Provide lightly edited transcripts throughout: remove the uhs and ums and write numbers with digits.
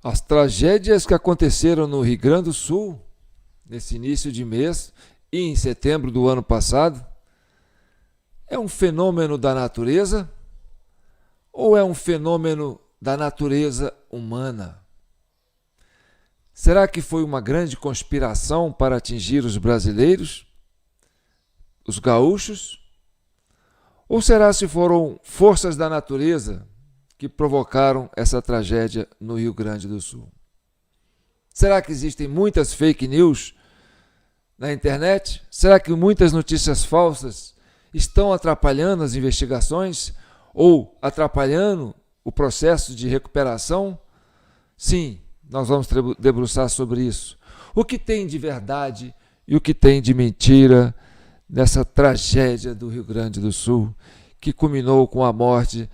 As tragédias que aconteceram no Rio Grande do Sul, nesse início de mês e em setembro do ano passado, é um fenômeno da natureza ou é um fenômeno da natureza humana? Será que foi uma grande conspiração para atingir os brasileiros, os gaúchos? Ou será se foram forças da natureza que provocaram essa tragédia no Rio Grande do Sul? Será que existem muitas fake news na internet? Será que muitas notícias falsas estão atrapalhando as investigações ou atrapalhando o processo de recuperação? Sim, nós vamos debruçar sobre isso. O que tem de verdade e o que tem de mentira nessa tragédia do Rio Grande do Sul, que culminou com a morte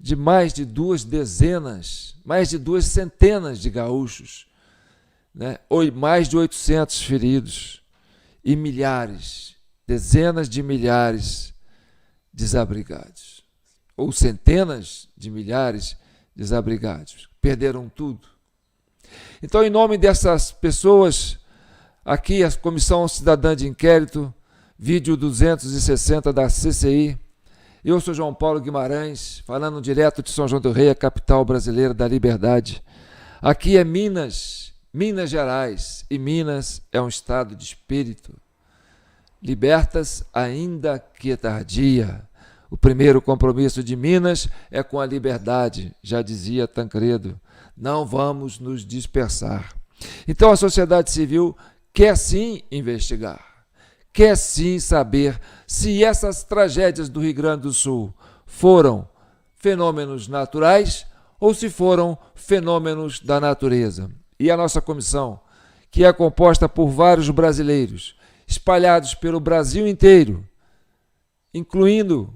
de mais de 2 dezenas, mais de 2 centenas de gaúchos, né? Ou mais de 800 feridos e milhares, dezenas de milhares desabrigados, ou centenas de milhares desabrigados, perderam tudo. Então, em nome dessas pessoas, aqui a Comissão Cidadã de Inquérito, vídeo 260 da CCI, eu sou João Paulo Guimarães, falando direto de São João do Rei, a capital brasileira da liberdade. Aqui é Minas, Minas Gerais, e Minas é um estado de espírito. Libertas ainda que tardia. O primeiro compromisso de Minas é com a liberdade, já dizia Tancredo. Não vamos nos dispersar. Então a sociedade civil quer sim investigar, quer sim saber se essas tragédias do Rio Grande do Sul foram fenômenos naturais ou se foram fenômenos da natureza. E a nossa comissão, que é composta por vários brasileiros, espalhados pelo Brasil inteiro, incluindo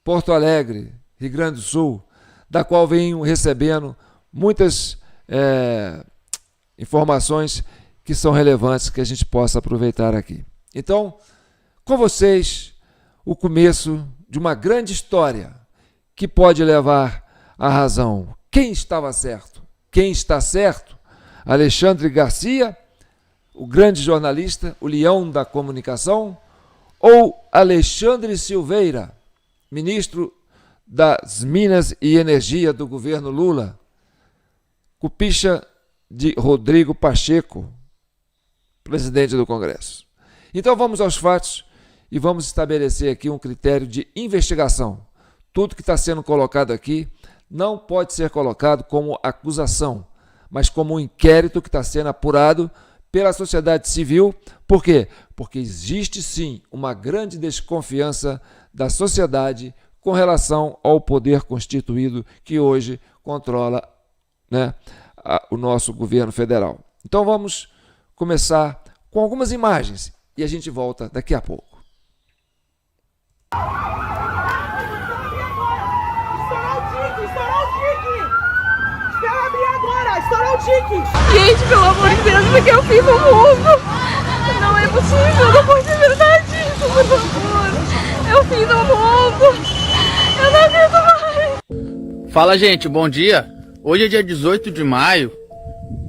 Porto Alegre, Rio Grande do Sul, da qual venho recebendo muitas informações que são relevantes, que a gente possa aproveitar aqui. Então, com vocês, o começo de uma grande história que pode levar à razão. Quem estava certo? Quem está certo? Alexandre Garcia, o grande jornalista, o leão da comunicação, ou Alexandre Silveira, ministro das Minas e Energia do governo Lula, cupicha de Rodrigo Pacheco, presidente do Congresso. Então vamos aos fatos e vamos estabelecer aqui um critério de investigação. Tudo que está sendo colocado aqui não pode ser colocado como acusação, mas como um inquérito que está sendo apurado pela sociedade civil. Por quê? Porque existe sim uma grande desconfiança da sociedade com relação ao poder constituído que hoje controla, né, o nosso governo federal. Então vamos começar com algumas imagens e a gente volta daqui a pouco. Estourou o tique! Gente, pelo amor de Deus, isso aqui é o fim do mundo! Não é possível, não pode ser verdade isso, por favor! É o fim do mundo! Eu não aguento mais! Fala, gente, bom dia! Hoje é dia 18 de maio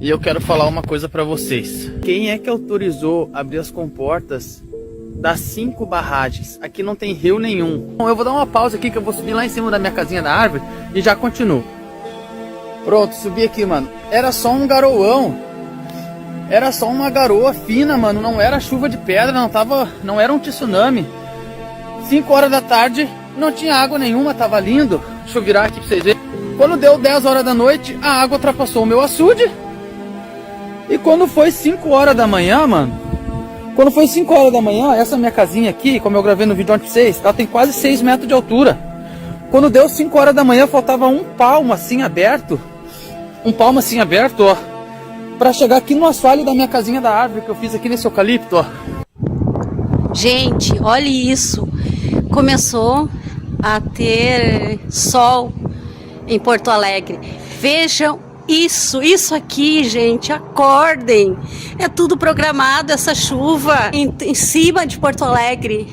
e eu quero falar uma coisa pra vocês. Quem é que autorizou abrir as comportas das 5 barragens? Aqui não tem rio nenhum. Bom, eu vou dar uma pausa aqui que eu vou subir lá em cima da minha casinha da árvore e já continuo. Pronto, subi aqui, mano. Era só um garoão. Era só uma garoa fina, mano. Não era chuva de pedra, não era um tsunami. 5 horas da tarde, não tinha água nenhuma, tava lindo. Deixa eu virar aqui pra vocês verem. Quando deu 10 horas da noite, a água ultrapassou o meu açude. E quando foi 5 horas da manhã, mano, quando foi 5 horas da manhã, essa minha casinha aqui, como eu gravei no vídeo ontem pra vocês, ela tem quase 6 metros de altura. Quando deu 5 horas da manhã, faltava um palmo assim aberto. Um palmo assim aberto, ó, pra chegar aqui no assoalho da minha casinha da árvore que eu fiz aqui nesse eucalipto, ó. Gente, olhe isso. Começou a ter sol em Porto Alegre. Vejam isso aqui, gente, acordem. É tudo programado, essa chuva em cima de Porto Alegre.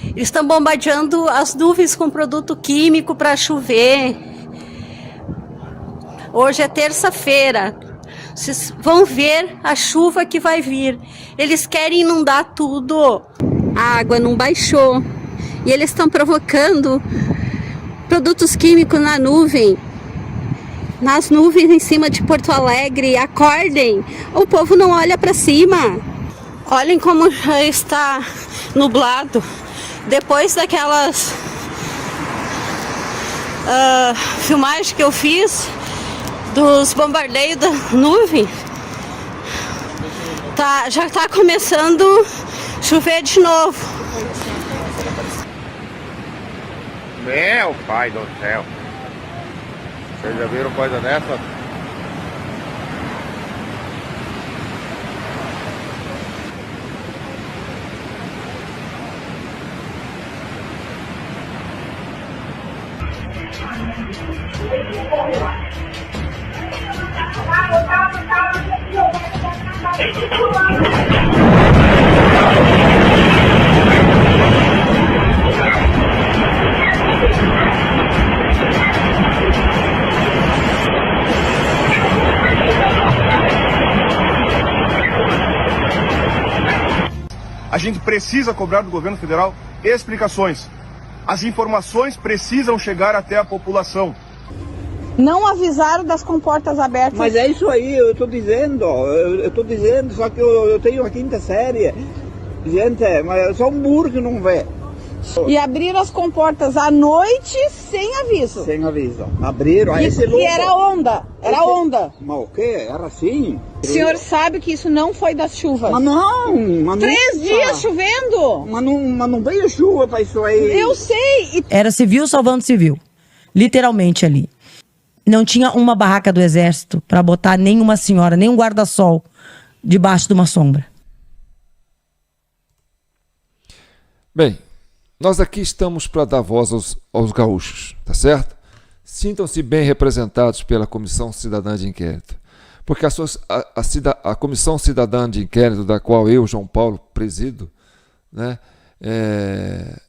Eles estão bombardeando as nuvens com produto químico para chover. Hoje é terça-feira. Vocês vão ver a chuva que vai vir. Eles querem inundar tudo. A água não baixou. E eles estão provocando produtos químicos na nuvem. Nas nuvens em cima de Porto Alegre. Acordem. O povo não olha para cima. Olhem como já está nublado. Depois daquelas filmagens que eu fiz dos bombardeios da nuvem, já está começando a chover de novo. Meu pai do céu! Vocês já viram coisa dessa? A gente precisa cobrar do governo federal explicações. As informações precisam chegar até a população. Não avisaram das comportas abertas. Mas é isso aí, eu estou dizendo, só que eu tenho a quinta série. Gente, mas só um burro que não vê. E abriram as comportas à noite sem aviso. Sem aviso. Abriram. E era onda. Era onda. Mas o quê? Era assim? O senhor sabe que isso não foi das chuvas. Mas não. 3 dias chovendo. Mas não veio chuva para isso aí. Eu sei. Era civil salvando civil. Literalmente ali. Não tinha uma barraca do exército para botar nenhuma senhora, nem um guarda-sol debaixo de uma sombra. Bem, nós aqui estamos para dar voz aos gaúchos, tá certo? Sintam-se bem representados pela Comissão Cidadã de Inquérito, porque a Comissão Cidadã de Inquérito, da qual eu, João Paulo, presido, né,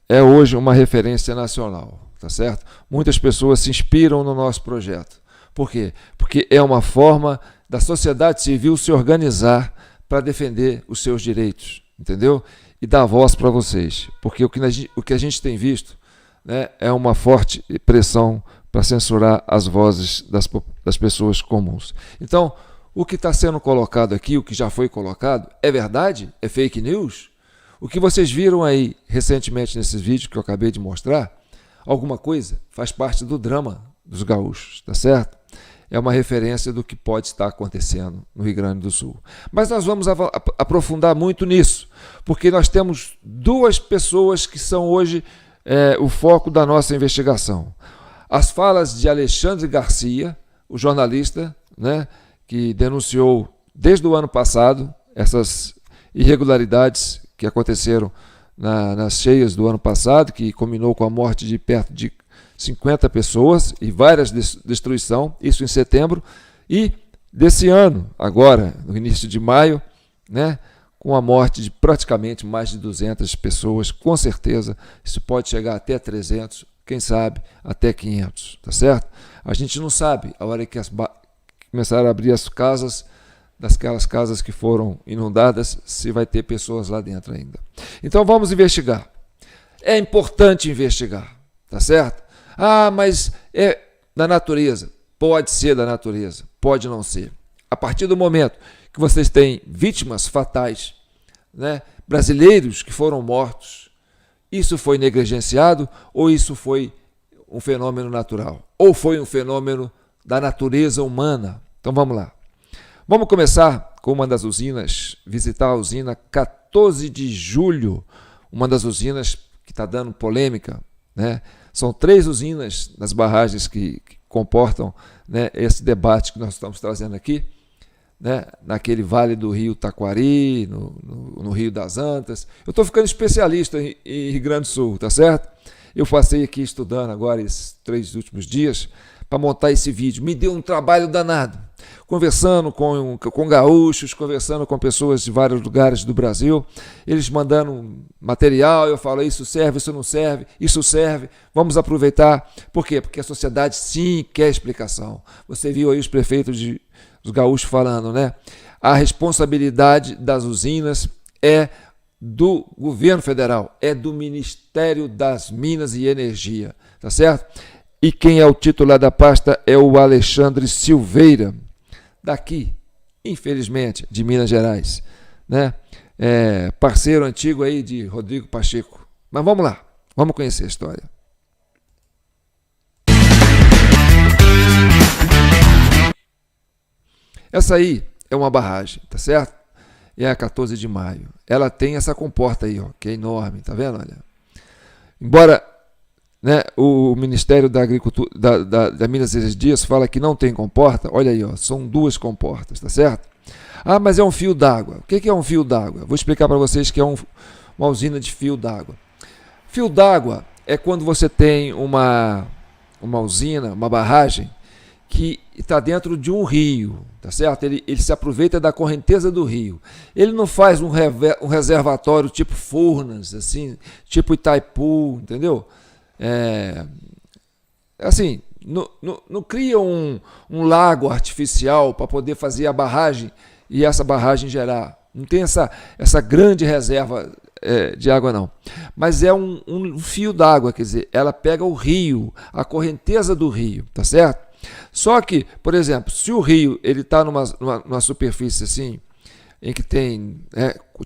é hoje uma referência nacional, tá certo? Muitas pessoas se inspiram no nosso projeto. Por quê? Porque é uma forma da sociedade civil se organizar para defender os seus direitos, entendeu? E dar voz para vocês, porque o que a gente tem visto, né, é uma forte pressão para censurar as vozes das pessoas comuns. Então, o que está sendo colocado aqui, o que já foi colocado, é verdade? É fake news? O que vocês viram aí recentemente nesses vídeos que eu acabei de mostrar, alguma coisa faz parte do drama dos gaúchos, tá certo? É uma referência do que pode estar acontecendo no Rio Grande do Sul. Mas nós vamos aprofundar muito nisso, porque nós temos duas pessoas que são hoje o foco da nossa investigação. As falas de Alexandre Garcia, o jornalista, né, que denunciou desde o ano passado essas irregularidades que aconteceram nas cheias do ano passado, que culminou com a morte de perto de 50 pessoas e várias destruição, isso em setembro, e desse ano, agora, no início de maio, né, com a morte de praticamente mais de 200 pessoas, com certeza, isso pode chegar até 300, quem sabe até 500, tá certo? A gente não sabe, a hora que começaram a abrir as casas, daquelas casas que foram inundadas, se vai ter pessoas lá dentro ainda. Então vamos investigar. É importante investigar, tá certo? Ah, mas é da natureza. Pode ser da natureza, pode não ser. A partir do momento que vocês têm vítimas fatais, né, brasileiros que foram mortos, isso foi negligenciado ou isso foi um fenômeno natural? Ou foi um fenômeno da natureza humana? Então vamos lá. Vamos começar com uma das usinas, visitar a usina 14 de julho, uma das usinas que está dando polêmica, né? São 3 usinas nas barragens que comportam, né, esse debate que nós estamos trazendo aqui, né, naquele vale do rio Taquari, no Rio das Antas. Eu estou ficando especialista em Rio Grande do Sul, tá certo? Eu passei aqui estudando agora esses 3 últimos dias para montar esse vídeo. Me deu um trabalho danado. conversando com gaúchos, conversando com pessoas de vários lugares do Brasil, eles mandando material, eu falo, isso serve, isso não serve, isso serve, vamos aproveitar. Por quê? Porque a sociedade sim quer explicação. Você viu aí os prefeitos dos gaúchos falando, né? A responsabilidade das usinas é do governo federal, é do Ministério das Minas e Energia, tá certo? E quem é o titular da pasta é o Alexandre Silveira, daqui, infelizmente, de Minas Gerais, né? Parceiro antigo aí de Rodrigo Pacheco. Mas vamos lá, vamos conhecer a história. Essa aí é uma barragem, tá certo? É a 14 de maio. Ela tem essa comporta aí, ó, que é enorme, tá vendo? Olha. Embora, né, o Ministério da Agricultura, da Minas e Energias fala que não tem comporta, olha aí, ó, são 2 comportas, tá certo? Ah, mas é um fio d'água. O que é um fio d'água? Vou explicar para vocês que é uma usina de fio d'água. Fio d'água é quando você tem uma usina, uma barragem, que está dentro de um rio, tá certo? Ele se aproveita da correnteza do rio. Ele não faz um reservatório tipo Furnas, assim, tipo Itaipu, entendeu? Assim, não cria um lago artificial para poder fazer a barragem e essa barragem gerar. Não tem essa grande reserva de água, não. Mas é um fio d'água, quer dizer, ela pega o rio, a correnteza do rio, tá certo? Só que, por exemplo, se o rio está numa superfície assim, em que tem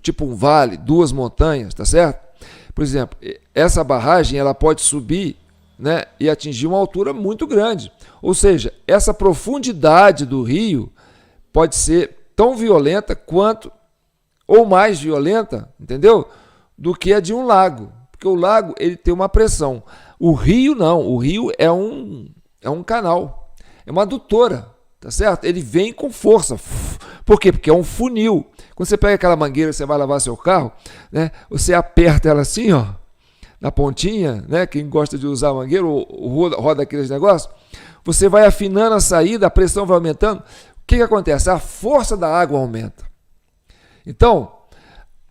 tipo um vale, 2 montanhas, tá certo? Por exemplo, essa barragem ela pode subir, né, e atingir uma altura muito grande. Ou seja, essa profundidade do rio pode ser tão violenta quanto, ou mais violenta, entendeu? Do que a de um lago. Porque o lago ele tem uma pressão. O rio não, o rio é um canal. É uma adutora, tá certo? Ele vem com força. Por quê? Porque é um funil. Quando você pega aquela mangueira, você vai lavar seu carro, né? Você aperta ela assim, ó, na pontinha, né? Quem gosta de usar mangueira ou roda aqueles negócios, você vai afinando a saída, a pressão vai aumentando. O que acontece? A força da água aumenta. Então,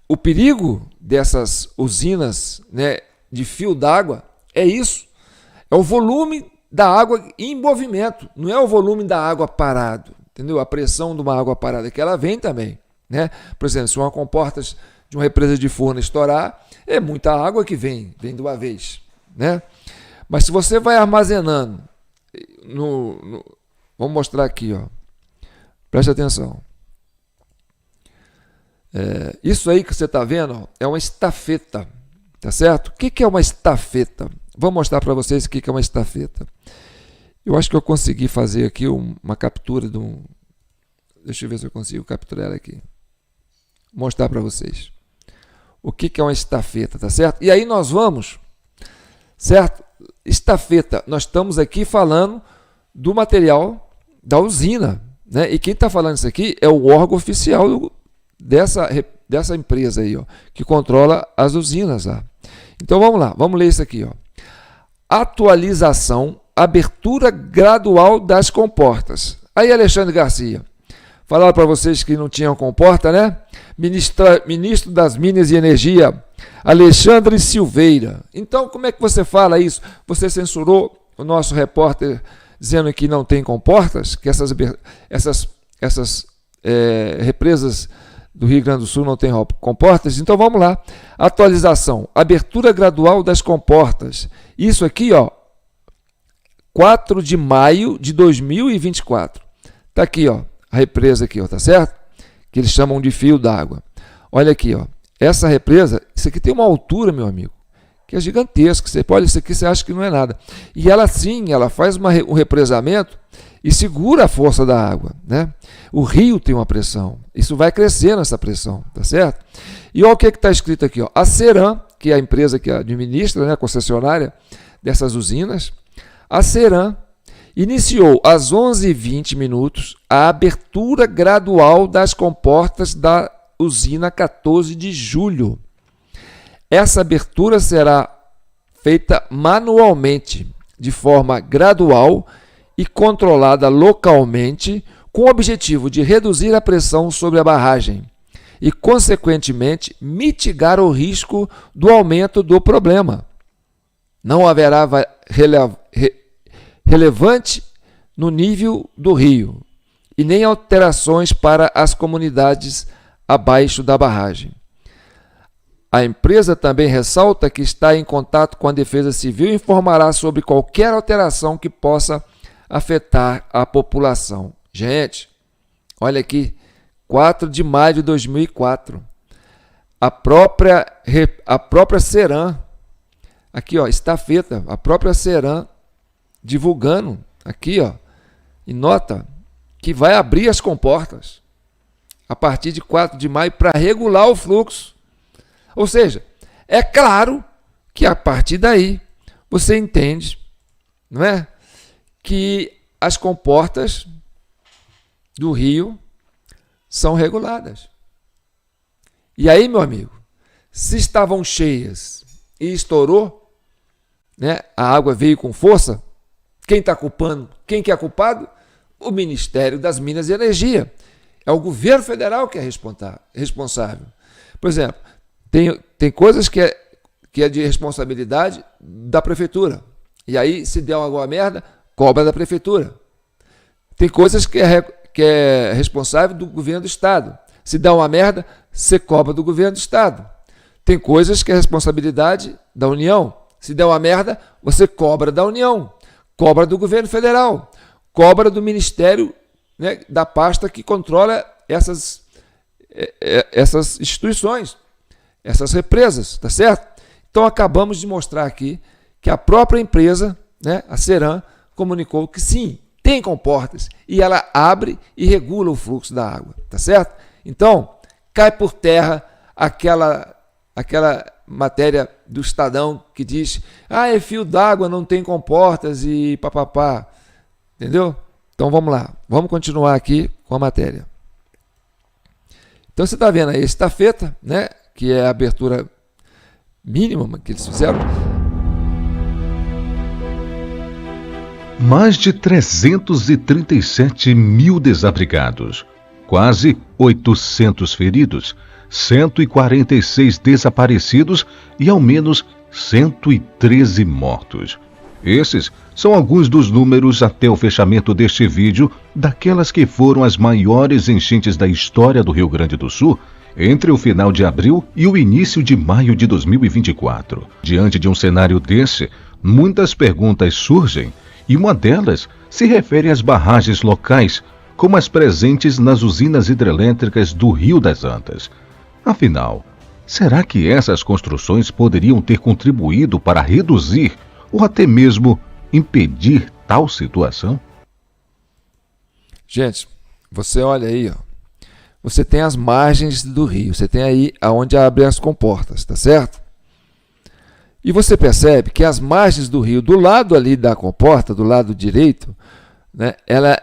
o perigo dessas usinas, né, de fio d'água é isso. É o volume da água em movimento, não é o volume da água parado, entendeu? A pressão de uma água parada, que ela vem também, né? Por exemplo, se uma comporta de uma represa de Furnas estourar, é muita água que vem de uma vez, né? Mas se você vai armazenando, vamos mostrar aqui, ó, preste atenção. Isso aí que você está vendo, ó, é uma estafeta, tá certo? O que é uma estafeta? Vou mostrar para vocês o que é uma estafeta. Eu acho que eu consegui fazer aqui uma captura de um... Deixa eu ver se eu consigo capturar ela aqui. Mostrar para vocês. O que é uma estafeta, tá certo? E aí nós vamos, certo? Estafeta, nós estamos aqui falando do material da usina, né? E quem está falando isso aqui é o órgão oficial dessa empresa aí, ó, que controla as usinas lá. Então vamos lá, vamos ler isso aqui, ó. Atualização, abertura gradual das comportas. Aí, Alexandre Garcia, falaram para vocês que não tinham comporta, né? Ministro das Minas e Energia, Alexandre Silveira. Então, como é que você fala isso? Você censurou o nosso repórter dizendo que não tem comportas, que essas represas do Rio Grande do Sul não tem comportas? Então vamos lá. Atualização, abertura gradual das comportas. Isso aqui, ó, 4 de maio de 2024. Tá aqui, ó, a represa aqui, ó, tá certo? Que eles chamam de fio d'água. Olha aqui, ó. Essa represa, isso aqui tem uma altura, meu amigo, que é gigantesca. Você pode, isso aqui você acha que não é nada. E ela sim, ela faz um represamento e segura a força da água, né? O rio tem uma pressão, isso vai crescer nessa pressão, tá certo? E olha o que está escrito aqui, ó. A Ceram, que é a empresa que administra, né, a concessionária dessas usinas, a Ceram iniciou às 11h20 a abertura gradual das comportas da usina 14 de julho. Essa abertura será feita manualmente, de forma gradual e controlada localmente, com o objetivo de reduzir a pressão sobre a barragem e, consequentemente, mitigar o risco do aumento do problema. Não haverá relevante no nível do rio e nem alterações para as comunidades abaixo da barragem. A empresa também ressalta que está em contato com a Defesa Civil e informará sobre qualquer alteração que possa afetar a população. Gente, olha aqui, 4 de maio de 2004, a própria Ceram, aqui ó, estafeta, a própria Ceram divulgando aqui ó, em nota, que vai abrir as comportas a partir de 4 de maio para regular o fluxo. Ou seja, é claro que a partir daí você entende, não é, que as comportas do rio são reguladas. E aí, meu amigo, se estavam cheias e estourou, né, a água veio com força, quem está culpando? Quem que é culpado? O Ministério das Minas e Energia. É o governo federal que é responsável. Por exemplo, tem coisas que é de responsabilidade da prefeitura. E aí, se der alguma merda, cobra da prefeitura. Tem coisas que é responsável do governo do estado. Se dá uma merda, você cobra do governo do estado. Tem coisas que é responsabilidade da União. Se der uma merda, você cobra da União, cobra do governo federal, cobra do Ministério, né, da pasta que controla essas instituições, essas represas, tá certo? Então acabamos de mostrar aqui que a própria empresa, né, a Ceram, comunicou que sim, tem comportas e ela abre e regula o fluxo da água, tá certo? Então, cai por terra aquela matéria do Estadão que diz: ah, é fio d'água, não tem comportas e papapá, entendeu? Então vamos lá, vamos continuar aqui com a matéria. Então você está vendo aí, estafeta, né, que é a abertura mínima que eles fizeram. Mais de 337 mil desabrigados, quase 800 feridos, 146 desaparecidos e ao menos 113 mortos. Esses são alguns dos números até o fechamento deste vídeo daquelas que foram as maiores enchentes da história do Rio Grande do Sul entre o final de abril e o início de maio de 2024. Diante de um cenário desse, muitas perguntas surgem e uma delas se refere às barragens locais, como as presentes nas usinas hidrelétricas do Rio das Antas. Afinal, será que essas construções poderiam ter contribuído para reduzir ou até mesmo impedir tal situação? Gente, você olha aí, ó, você tem as margens do rio, você tem aí aonde abrem as comportas, tá certo? E você percebe que as margens do rio, do lado ali da comporta, do lado direito, né, ela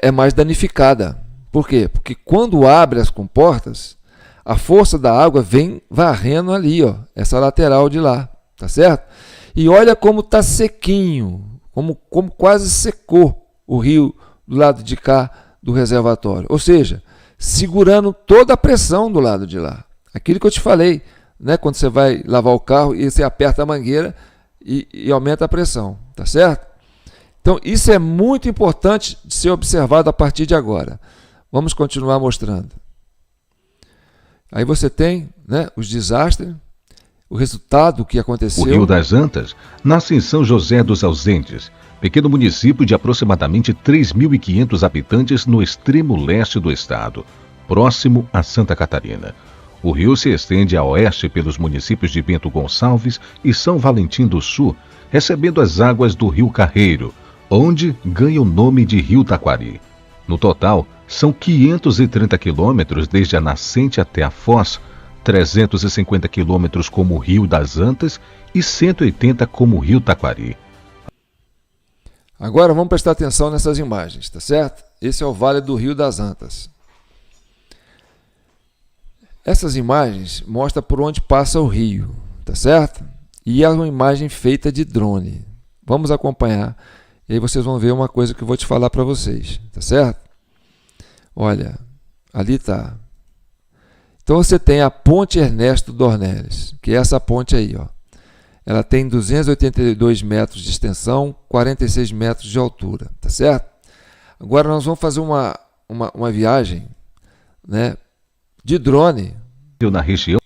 é mais danificada. Por quê? Porque quando abre as comportas, a força da água vem varrendo ali, ó, essa lateral de lá, tá certo? E olha como está sequinho, como quase secou o rio do lado de cá do reservatório. Ou seja, segurando toda a pressão do lado de lá. Aquilo que eu te falei, né, quando você vai lavar o carro e você aperta a mangueira e aumenta a pressão, tá certo? Então isso é muito importante de ser observado a partir de agora. Vamos continuar mostrando. Aí você tem, né, os desastres, o resultado que aconteceu. O Rio das Antas nasce em São José dos Ausentes, pequeno município de aproximadamente 3.500 habitantes no extremo leste do estado, próximo a Santa Catarina. O rio se estende a oeste pelos municípios de Bento Gonçalves e São Valentim do Sul, recebendo as águas do Rio Carreiro, onde ganha o nome de Rio Taquari. No total, são 530 quilômetros desde a nascente até a foz, 350 quilômetros como o Rio das Antas e 180 como o Rio Taquari. Agora vamos prestar atenção nessas imagens, tá certo? Esse é o Vale do Rio das Antas. Essas imagens mostram por onde passa o rio, tá certo? E é uma imagem feita de drone. Vamos acompanhar e aí vocês vão ver uma coisa que eu vou te falar para vocês, tá certo? Olha, ali está. Então você tem a ponte Ernesto Dornelles, que é essa ponte aí, ó. Ela tem 282 metros de extensão, 46 metros de altura, tá certo? Agora nós vamos fazer uma viagem, né, de drone. Na região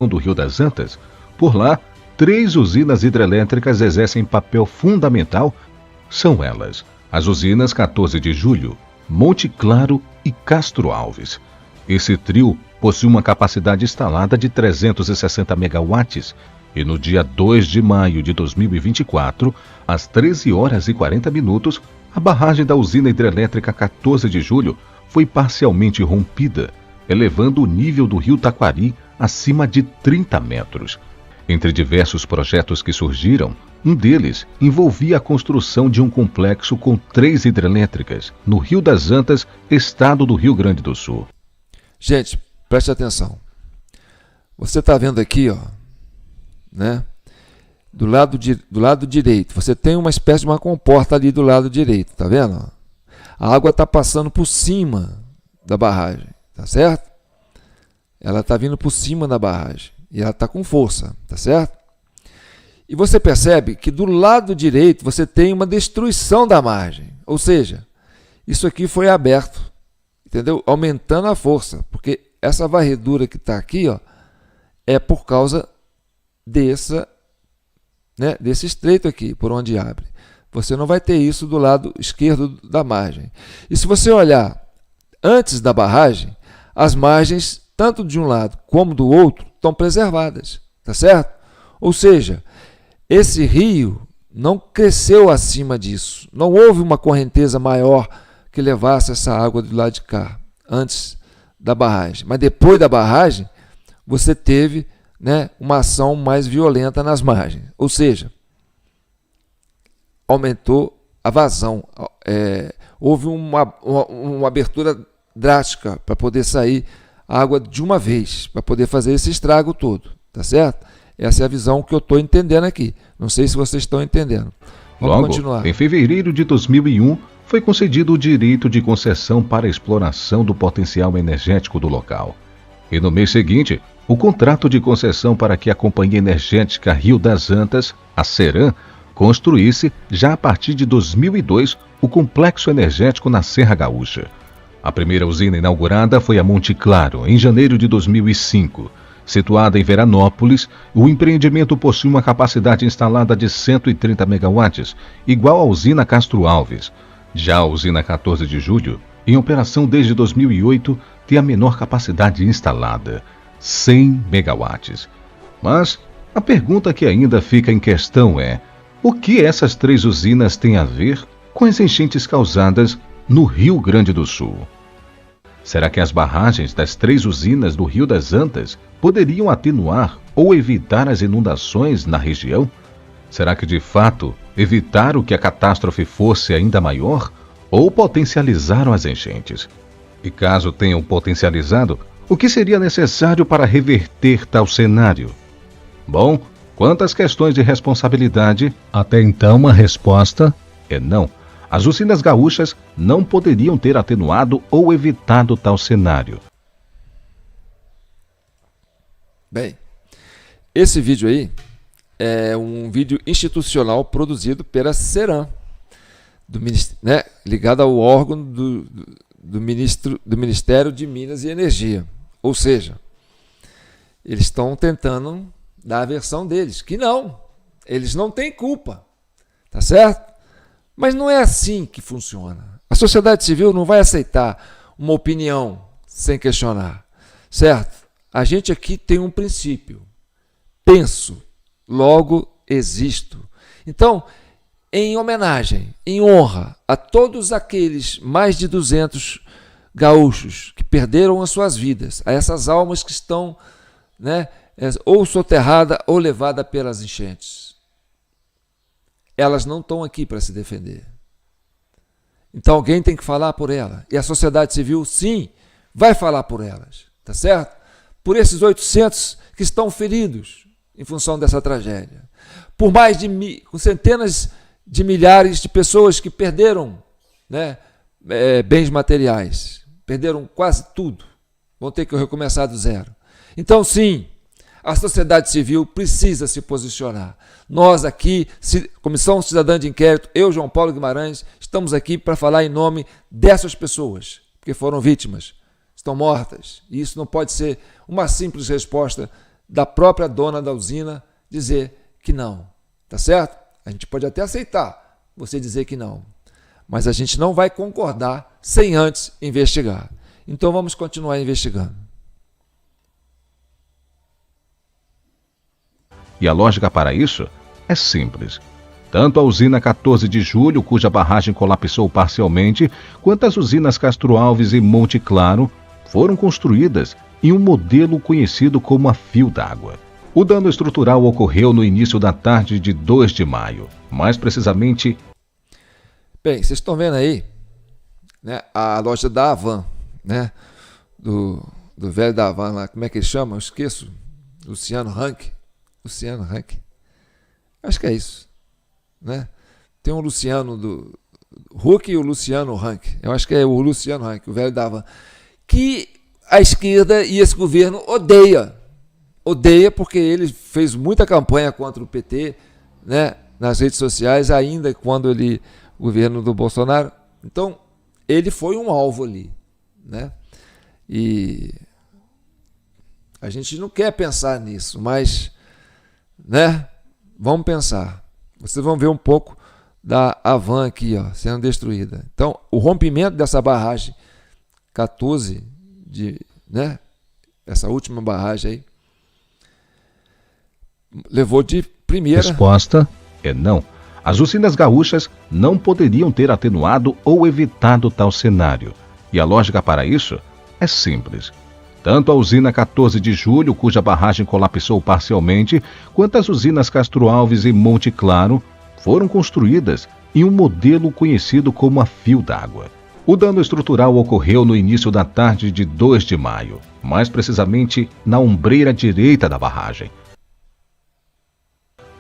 do Rio das Antas, por lá, 3 usinas hidrelétricas exercem papel fundamental. São elas as usinas 14 de Julho, Monte Claro e Castro Alves. Esse trio possui uma capacidade instalada de 360 megawatts e no dia 2 de maio de 2024, às 13 horas e 40 minutos, a barragem da usina hidrelétrica 14 de Julho foi parcialmente rompida, elevando o nível do rio Taquari acima de 30 metros. Entre diversos projetos que surgiram, um deles envolvia a construção de um complexo com 3 hidrelétricas no Rio das Antas, estado do Rio Grande do Sul. Gente, preste atenção. Você está vendo aqui, ó, né? Do lado direito, você tem uma espécie de uma comporta ali do lado direito, tá vendo? A água está passando por cima da barragem, tá certo? Ela está vindo por cima da barragem e ela está com força, tá certo? E você percebe que do lado direito você tem uma destruição da margem, ou seja, isso aqui foi aberto, entendeu? Aumentando a força, porque essa varredura que está aqui, ó, é por causa desse estreito aqui, por onde abre. Você não vai ter isso do lado esquerdo da margem. E se você olhar antes da barragem, as margens, tanto de um lado como do outro, estão preservadas, tá certo? Ou seja, esse rio não cresceu acima disso. Não houve uma correnteza maior que levasse essa água do lado de cá, antes da barragem. Mas depois da barragem, você teve, né, uma ação mais violenta nas margens. Ou seja, aumentou a vazão. Houve uma abertura drástica para poder sair a água de uma vez, para poder fazer esse estrago todo. Tá certo? Essa é a visão que eu estou entendendo aqui. Não sei se vocês estão entendendo. Vamos continuar. Em fevereiro de 2001, foi concedido o direito de concessão para a exploração do potencial energético do local. E no mês seguinte, o contrato de concessão para que a Companhia Energética Rio das Antas, a Ceram, construísse, já a partir de 2002, o complexo energético na Serra Gaúcha. A primeira usina inaugurada foi a Monte Claro, em janeiro de 2005. Situada em Veranópolis, o empreendimento possui uma capacidade instalada de 130 megawatts, igual à usina Castro Alves. Já a usina 14 de Julho, em operação desde 2008, tem a menor capacidade instalada, 100 megawatts. Mas a pergunta que ainda fica em questão é: o que essas 3 usinas têm a ver com as enchentes causadas no Rio Grande do Sul? Será que as barragens das 3 usinas do Rio das Antas poderiam atenuar ou evitar as inundações na região? Será que, de fato, evitaram que a catástrofe fosse ainda maior ou potencializaram as enchentes? E caso tenham potencializado, o que seria necessário para reverter tal cenário? Bom, quanto às questões de responsabilidade, até então a resposta é não. As usinas gaúchas não poderiam ter atenuado ou evitado tal cenário. Bem, esse vídeo aí é um vídeo institucional produzido pela Ceram, né, ligado ao órgão do Ministério de Minas e Energia. Ou seja, eles estão tentando dar a versão deles, que não, eles não têm culpa, tá certo? Mas não é assim que funciona. A sociedade civil não vai aceitar uma opinião sem questionar, certo? A gente aqui tem um princípio. Penso, logo existo. Então, em homenagem, em honra a todos aqueles mais de 200 gaúchos que perderam as suas vidas, a essas almas que estão, né, ou soterradas ou levadas pelas enchentes, elas não estão aqui para se defender. Então alguém tem que falar por ela. E a sociedade civil, sim, vai falar por elas. Tá certo? Por esses 800 que estão feridos em função dessa tragédia. Por mais de centenas de milhares de pessoas que perderam, né, bens materiais. perderam quase tudo, vão ter que recomeçar do zero. Então, sim, a sociedade civil precisa se posicionar. Nós aqui, Comissão Cidadã de Inquérito, eu, João Paulo Guimarães, estamos aqui para falar em nome dessas pessoas, que foram vítimas, estão mortas. E isso não pode ser uma simples resposta da própria dona da usina dizer que não, tá certo? A gente pode até aceitar você dizer que não, mas a gente não vai concordar sem antes investigar. Então vamos continuar investigando. E a lógica para isso é simples. Tanto a usina 14 de Julho, cuja barragem colapsou parcialmente, quanto as usinas Castro Alves e Monte Claro foram construídas em um modelo conhecido como a fio d'água. O dano estrutural ocorreu no início da tarde de 2 de maio, mais precisamente... Bem, vocês estão vendo aí, né, a loja da Havan, né, do velho da Havan lá, como é que ele chama? Eu esqueço. Luciano Huck. Acho que é isso, né? Tem um Luciano do Huck e o Luciano Huck. Eu acho que é o Luciano Huck, o velho da Havan, que a esquerda e esse governo odeia porque ele fez muita campanha contra o PT, né, nas redes sociais, ainda quando o governo do Bolsonaro. Então, ele foi um alvo ali, né? E a gente não quer pensar nisso, mas, né, vamos pensar. Vocês vão ver um pouco da Havan aqui, ó, sendo destruída. Então, o rompimento dessa barragem 14 né, essa última barragem aí, levou de primeira... Resposta é não. As usinas gaúchas não poderiam ter atenuado ou evitado tal cenário. E a lógica para isso é simples. Tanto a usina 14 de Julho, cuja barragem colapsou parcialmente, quanto as usinas Castro Alves e Monte Claro foram construídas em um modelo conhecido como a fio d'água. O dano estrutural ocorreu no início da tarde de 2 de maio, mais precisamente na ombreira direita da barragem.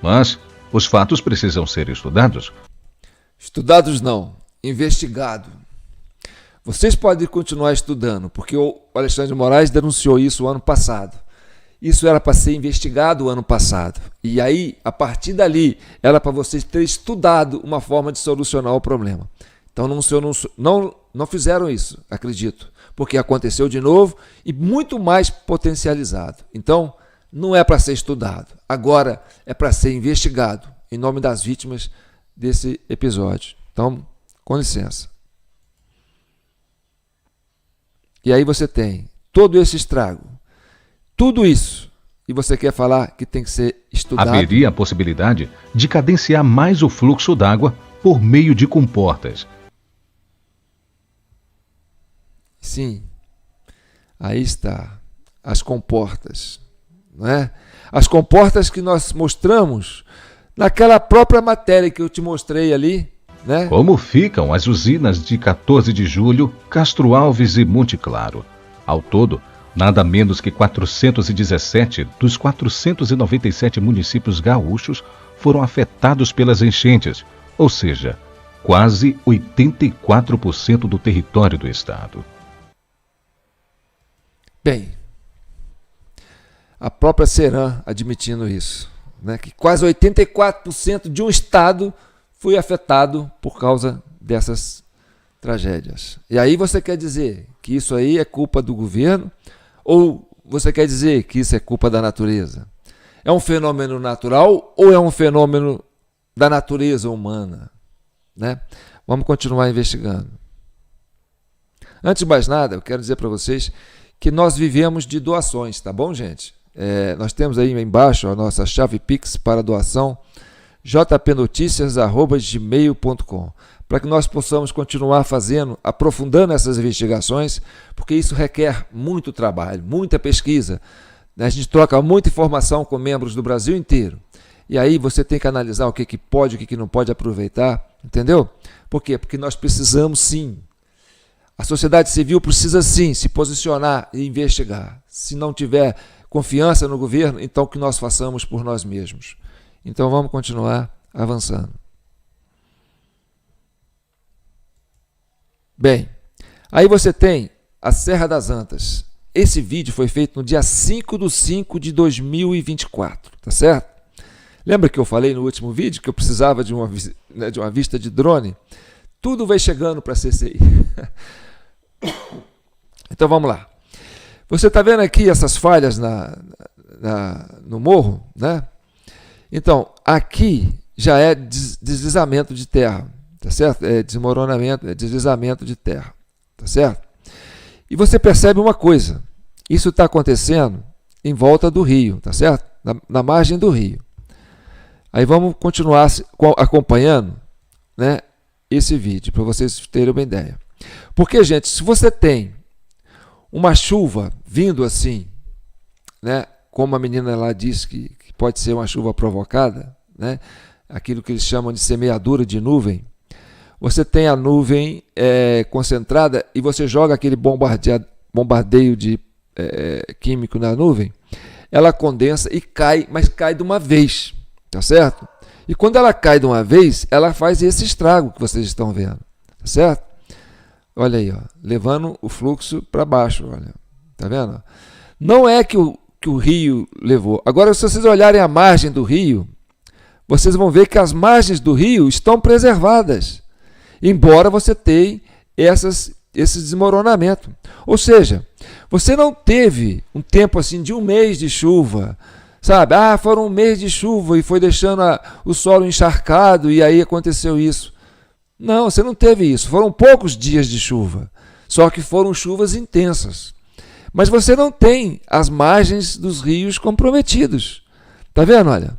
Mas os fatos precisam ser estudados. Estudados não, investigado. Vocês podem continuar estudando, porque o Alexandre de Moraes denunciou isso o ano passado. Isso era para ser investigado o ano passado. E aí, a partir dali, era para vocês terem estudado uma forma de solucionar o problema. Então não fizeram isso, acredito, porque aconteceu de novo e muito mais potencializado. Então, não é para ser estudado, agora é para ser investigado em nome das vítimas desse episódio. Então, com licença. E aí você tem todo esse estrago, tudo isso, e você quer falar que tem que ser estudado? Haveria a possibilidade de cadenciar mais o fluxo d'água por meio de comportas. Sim, aí está, as comportas, não é? As comportas que nós mostramos naquela própria matéria que eu te mostrei ali, né? Como ficam as usinas de 14 de Julho, Castro Alves e Monte Claro? Ao todo, nada menos que 417 dos 497 municípios gaúchos foram afetados pelas enchentes, ou seja, quase 84% do território do estado. Bem, a própria Ceram admitindo isso, né, que quase 84% de um estado foi afetado por causa dessas tragédias. E aí você quer dizer que isso aí é culpa do governo ou você quer dizer que isso é culpa da natureza? É um fenômeno natural ou é um fenômeno da natureza humana, né? Vamos continuar investigando. Antes de mais nada, eu quero dizer para vocês que nós vivemos de doações, tá bom, gente? Nós temos aí embaixo a nossa chave Pix para doação, jpnoticias@gmail.com, para que nós possamos continuar fazendo, aprofundando essas investigações, porque isso requer muito trabalho, muita pesquisa. A gente troca muita informação com membros do Brasil inteiro. E aí você tem que analisar o que pode, o que não pode aproveitar, entendeu? Por quê? Porque nós precisamos sim. A sociedade civil precisa sim se posicionar e investigar. Se não tiver confiança no governo, então que nós façamos por nós mesmos. Então vamos continuar avançando. Bem, aí você tem a Serra das Antas. Esse vídeo foi feito no dia 5/5/2024, tá certo? Lembra que eu falei no último vídeo que eu precisava de uma vista de drone? Tudo vai chegando para a CCI. Então vamos lá. Você está vendo aqui essas falhas no morro, né? Então, aqui já é deslizamento de terra, tá certo? É desmoronamento, é deslizamento de terra, tá certo? E você percebe uma coisa, isso está acontecendo em volta do rio, tá certo? Na margem do rio. Aí vamos continuar acompanhando, né, esse vídeo, para vocês terem uma ideia. Porque, gente, se você tem uma chuva vindo assim, né, como a menina lá disse que pode ser uma chuva provocada, né, aquilo que eles chamam de semeadura de nuvem, você tem a nuvem concentrada e você joga aquele bombardeio de químico na nuvem, ela condensa e cai, mas cai de uma vez, tá certo? E quando ela cai de uma vez, ela faz esse estrago que vocês estão vendo, tá certo? Olha aí, ó, levando o fluxo para baixo, olha, tá vendo? Não é que o rio levou. Agora, se vocês olharem a margem do rio, vocês vão ver que as margens do rio estão preservadas, embora você tenha esse desmoronamento. Ou seja, você não teve um tempo assim de um mês de chuva, sabe? Foram um mês de chuva e foi deixando o solo encharcado e aí aconteceu isso. Não, você não teve isso. Foram poucos dias de chuva, só que foram chuvas intensas. Mas você não tem as margens dos rios comprometidos. Tá vendo? Olha,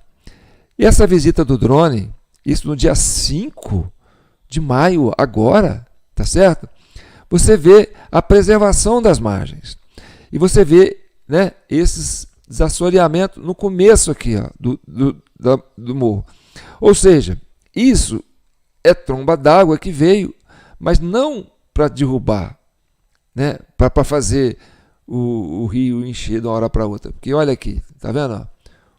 e essa visita do drone, isso no dia 5 de maio, agora, tá certo? Você vê a preservação das margens. E você vê, né, esses desassoreamentos no começo aqui, ó, do morro. Ou seja, isso é tromba d'água que veio, mas não para derrubar, né, para fazer o rio encher de uma hora para outra. Porque olha aqui, tá vendo? Ó?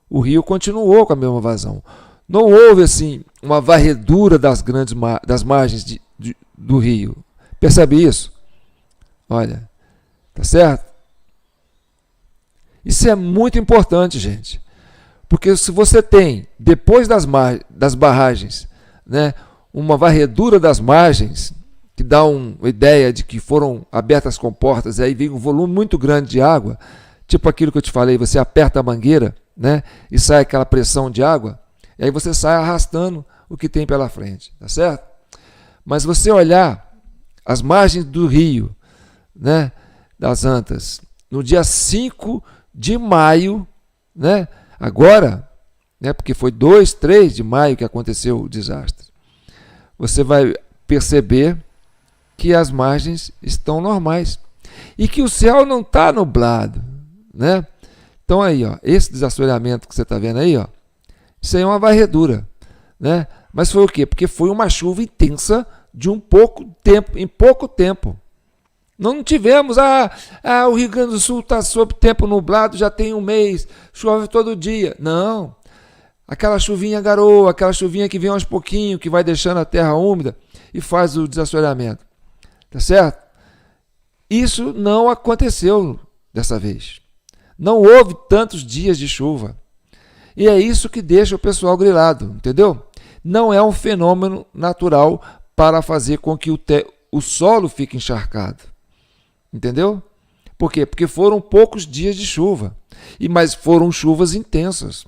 O rio continuou com a mesma vazão. Não houve assim uma varredura das margens do rio. Percebe isso? Olha, tá certo? Isso é muito importante, gente. Porque se você tem, depois das barragens, né, uma varredura das margens, que dá uma ideia de que foram abertas comportas, e aí vem um volume muito grande de água, tipo aquilo que eu te falei, você aperta a mangueira, né, e sai aquela pressão de água, e aí você sai arrastando o que tem pela frente, tá certo? Mas você olhar as margens do rio, né, das Antas, no dia 5 de maio, né, agora, né, porque foi 2, 3 de maio que aconteceu o desastre, você vai perceber que as margens estão normais e que o céu não está nublado, né? Então aí, ó, esse desassoreamento que você está vendo aí, ó, isso aí é uma varredura, né? Mas foi o quê? Porque foi uma chuva intensa de em pouco tempo. Não tivemos, o Rio Grande do Sul está sob tempo nublado, já tem um mês, chove todo dia. Não. Aquela chuvinha garoa, aquela chuvinha que vem aos pouquinhos, que vai deixando a terra úmida e faz o desassoreamento. Tá certo? Isso não aconteceu dessa vez. Não houve tantos dias de chuva. E é isso que deixa o pessoal grilado, entendeu? Não é um fenômeno natural para fazer com que o solo fique encharcado. Entendeu? Por quê? Porque foram poucos dias de chuva, mas foram chuvas intensas,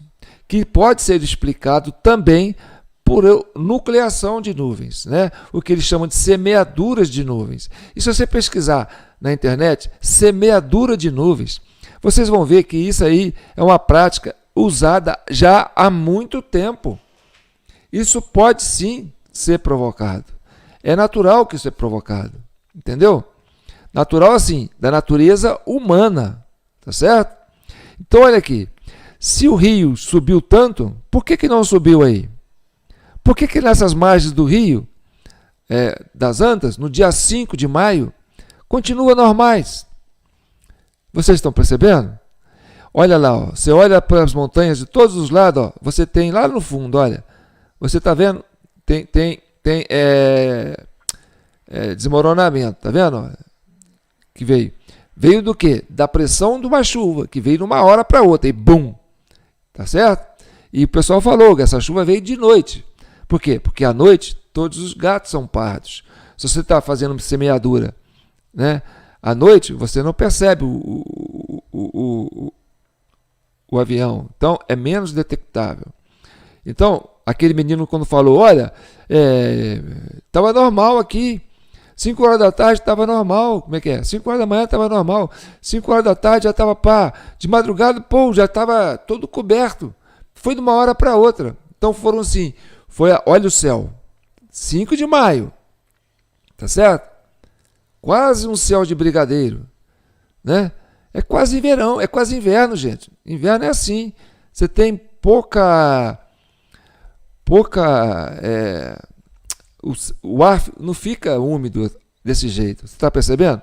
que pode ser explicado também por nucleação de nuvens, né? O que eles chamam de semeaduras de nuvens. E se você pesquisar na internet, semeadura de nuvens, vocês vão ver que isso aí é uma prática usada já há muito tempo. Isso pode sim ser provocado. É natural que isso é provocado, entendeu? Natural assim, da natureza humana, tá certo? Então olha aqui, se o rio subiu tanto, por que não subiu aí? Por que nessas margens do rio, das Antas, no dia 5 de maio, continua normais? Vocês estão percebendo? Olha lá, ó, você olha para as montanhas de todos os lados, ó, você tem lá no fundo, olha, você está vendo? Tem desmoronamento, tá vendo? que veio? Veio do quê? Da pressão de uma chuva, que veio de uma hora para outra e bum! Tá certo? E o pessoal falou que essa chuva veio de noite. Por quê? Porque à noite todos os gatos são pardos. Se você está fazendo semeadura, né, à noite, você não percebe o avião. Então, é menos detectável. Então, aquele menino quando falou, olha, estava normal aqui, 5 horas da tarde estava normal, como é que é? 5 horas da manhã estava normal, 5 horas da tarde já estava de madrugada, pô, já estava todo coberto. Foi de uma hora para outra. Então foram assim, olha o céu, 5 de maio, tá certo? Quase um céu de brigadeiro, né? É quase verão, é quase inverno, gente. Inverno é assim, você tem o ar não fica úmido desse jeito, você está percebendo?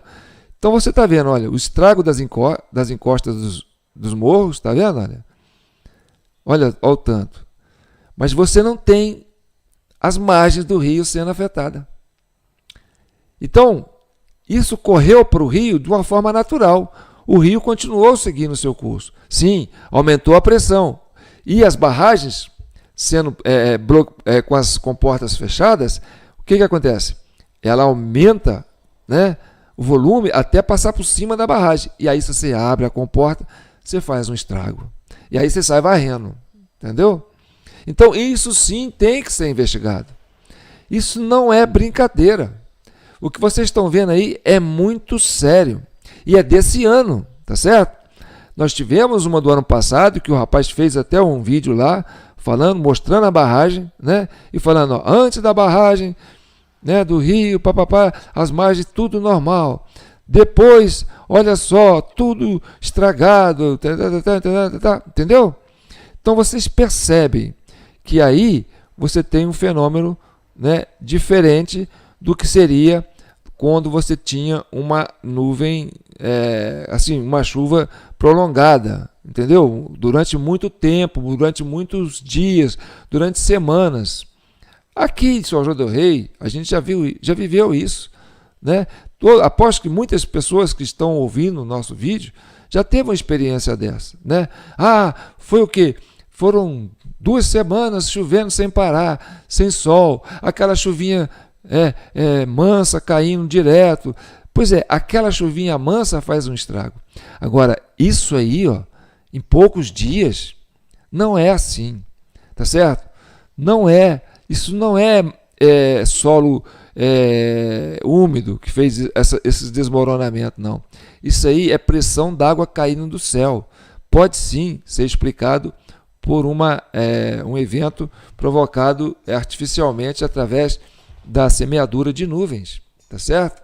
Então você está vendo, olha, o estrago das encostas dos morros, está vendo? Olha o tanto. Mas você não tem as margens do rio sendo afetadas. Então, isso correu para o rio de uma forma natural. O rio continuou seguindo o seu curso. Sim, aumentou a pressão. E as barragens, sendo com as comportas fechadas, o que acontece? Ela aumenta, né, o volume até passar por cima da barragem. E aí, se você abre a comporta, você faz um estrago. E aí você sai varrendo. Entendeu? Então, isso sim tem que ser investigado. Isso não é brincadeira. O que vocês estão vendo aí é muito sério. E é desse ano, tá certo? Nós tivemos uma do ano passado, que o rapaz fez até um vídeo lá, mostrando a barragem, né? E falando, ó, antes da barragem, né, do rio, papapá, as margens, tudo normal. Depois, olha só, tudo estragado, entendeu? Então vocês percebem que aí você tem um fenômeno, né, diferente do que seria quando você tinha uma nuvem, assim, uma chuva prolongada, entendeu? Durante muito tempo, durante muitos dias, durante semanas. Aqui em São João del Rei, a gente já viveu isso, né? Aposto que muitas pessoas que estão ouvindo o nosso vídeo já teve uma experiência dessa, né? Ah, foi o quê? Foram 2 semanas chovendo sem parar, sem sol, aquela chuvinha mansa caindo direto. Pois é, aquela chuvinha mansa faz um estrago. Agora, isso aí, ó, em poucos dias, não é assim, tá certo? Não é, isso não é solo úmido que fez esses desmoronamentos, não. Isso aí é pressão d'água caindo do céu. Pode sim ser explicado por um evento provocado artificialmente através da semeadura de nuvens, tá certo?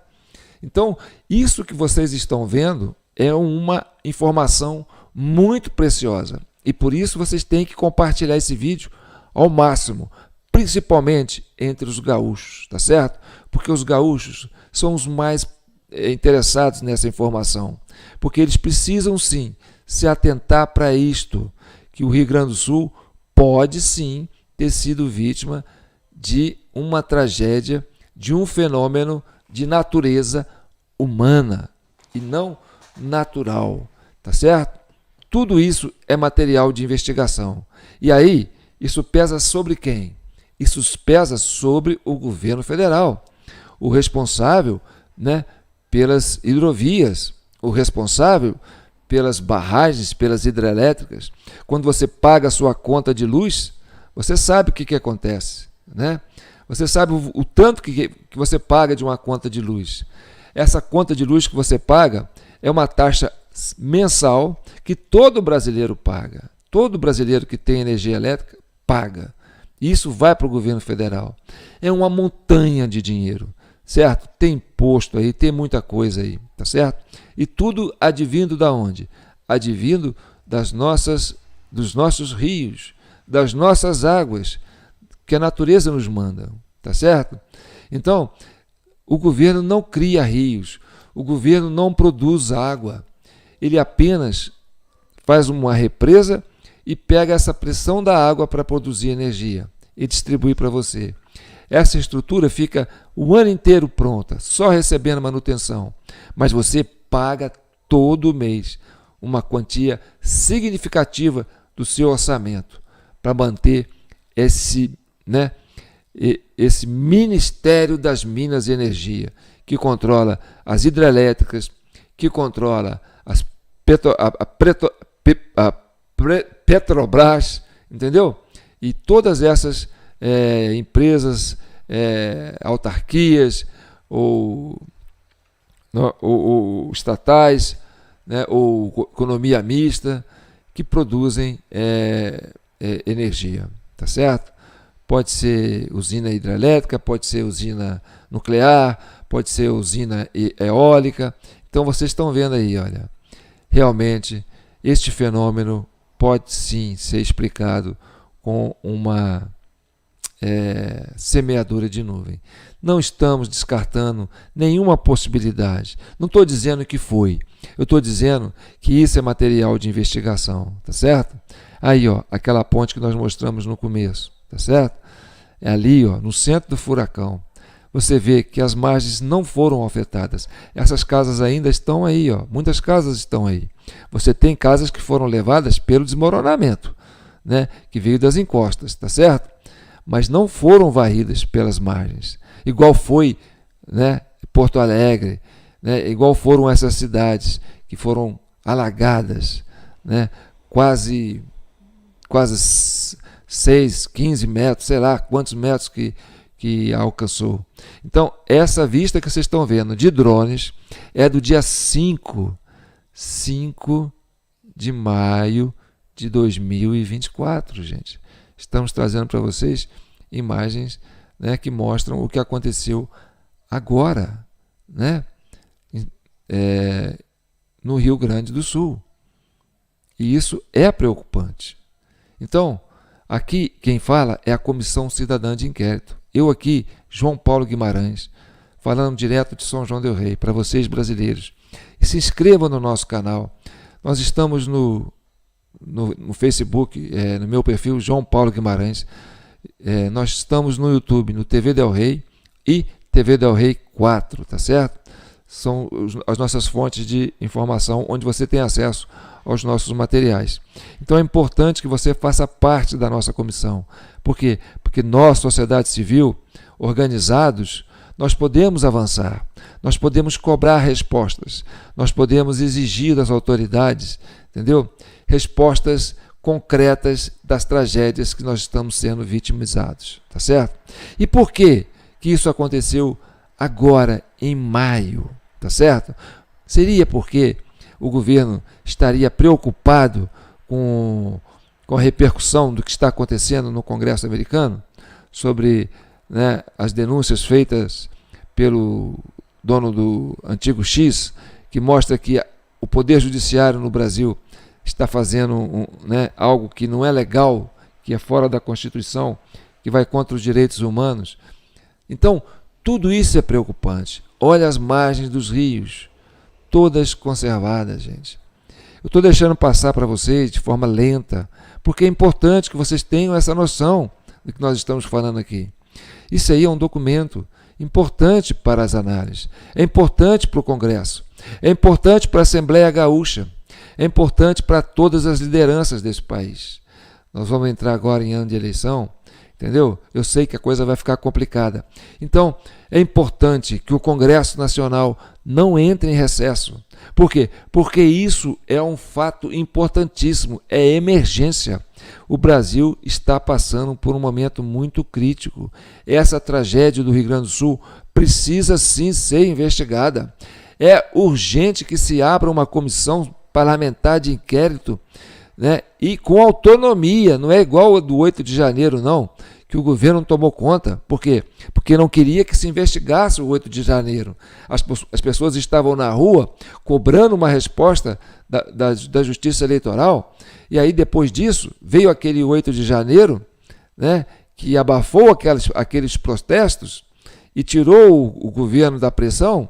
Então, isso que vocês estão vendo é uma informação muito preciosa e por isso vocês têm que compartilhar esse vídeo ao máximo, principalmente entre os gaúchos, tá certo? Porque os gaúchos são os mais interessados nessa informação, porque eles precisam sim se atentar para isto, que o Rio Grande do Sul pode sim ter sido vítima de uma tragédia, de um fenômeno de natureza humana e não natural, tá certo? Tudo isso é material de investigação. E aí, isso pesa sobre quem? Isso pesa sobre o governo federal, o responsável, né, pelas hidrovias, o responsável pelas barragens, pelas hidrelétricas. Quando você paga a sua conta de luz, você sabe o que acontece, né? Você sabe o tanto que você paga de uma conta de luz. Essa conta de luz que você paga é uma taxa mensal que todo brasileiro paga. Todo brasileiro que tem energia elétrica paga. Isso vai para o governo federal. É uma montanha de dinheiro, certo? Tem imposto aí, tem muita coisa aí, tá certo? E tudo advindo da onde? Advindo dos nossos rios, das nossas águas, que a natureza nos manda, tá certo? Então, o governo não cria rios, o governo não produz água, ele apenas faz uma represa e pega essa pressão da água para produzir energia e distribuir para você. essa estrutura fica o ano inteiro pronta, só recebendo manutenção, mas você paga todo mês uma quantia significativa do seu orçamento para manter esse Ministério das Minas e Energia, que controla as hidrelétricas, que controla a Petrobras, entendeu? E todas essas empresas, autarquias ou estatais, né, ou economia mista, que produzem energia, tá certo? Pode ser usina hidrelétrica, pode ser usina nuclear, pode ser usina eólica. Então vocês estão vendo aí, olha, realmente este fenômeno pode sim ser explicado com uma semeadura de nuvem. Não estamos descartando nenhuma possibilidade. Não estou dizendo que foi. Eu estou dizendo que isso é material de investigação, tá certo? Aí, ó, aquela ponte que nós mostramos no começo, tá certo? É ali, ó, no centro do furacão. Você vê que as margens não foram afetadas. Essas casas ainda estão aí, ó. Muitas casas estão aí. Você tem casas que foram levadas pelo desmoronamento, né, que veio das encostas, tá certo? Mas não foram varridas pelas margens. Igual foi, né, Porto Alegre, né, igual foram essas cidades que foram alagadas, né, quase 6, 15 metros, sei lá quantos metros que alcançou. Então, essa vista que vocês estão vendo de drones é do dia 5 de maio de 2024, gente. Estamos trazendo para vocês imagens, né, que mostram o que aconteceu agora, né, no Rio Grande do Sul. E isso é preocupante. Então, aqui quem fala é a Comissão Cidadã de Inquérito. Eu aqui, João Paulo Guimarães, falando direto de São João del Rei, para vocês brasileiros. E se inscrevam no nosso canal. Nós estamos no Facebook, no meu perfil, João Paulo Guimarães. Nós estamos no YouTube, no TV Del Rey e TV Del Rey 4, tá certo? São as nossas fontes de informação, onde você tem acesso aos nossos materiais. Então é importante que você faça parte da nossa comissão. Por quê? Porque nós, sociedade civil, organizados, nós podemos avançar, nós podemos cobrar respostas, nós podemos exigir das autoridades, entendeu? Respostas concretas das tragédias que nós estamos sendo vitimizados, tá certo? E por que isso aconteceu agora, em maio, tá certo? Seria porque o governo estaria preocupado com a repercussão do que está acontecendo no Congresso americano sobre, né, as denúncias feitas pelo dono do Antigo X, que mostra que o Poder Judiciário no Brasil está fazendo algo que não é legal, que é fora da Constituição, que vai contra os direitos humanos. Então, tudo isso é preocupante. Olha as margens dos rios, todas conservadas, gente. Eu estou deixando passar para vocês de forma lenta, porque é importante que vocês tenham essa noção do que nós estamos falando aqui. Isso aí é um documento importante para as análises, é importante para o Congresso, é importante para a Assembleia Gaúcha, é importante para todas as lideranças desse país. Nós vamos entrar agora em ano de eleição, entendeu? Eu sei que a coisa vai ficar complicada. Então, é importante que o Congresso Nacional não entre em recesso. Por quê? Porque isso é um fato importantíssimo, é emergência. O Brasil está passando por um momento muito crítico. Essa tragédia do Rio Grande do Sul precisa sim ser investigada. É urgente que se abra uma comissão parlamentar de inquérito, né, e com autonomia, não é igual a do 8 de janeiro, não, que o governo tomou conta. Por quê? Porque não queria que se investigasse o 8 de janeiro. As pessoas estavam na rua cobrando uma resposta da Justiça Eleitoral, e aí depois disso veio aquele 8 de janeiro, né, que abafou aqueles protestos e tirou o governo da pressão,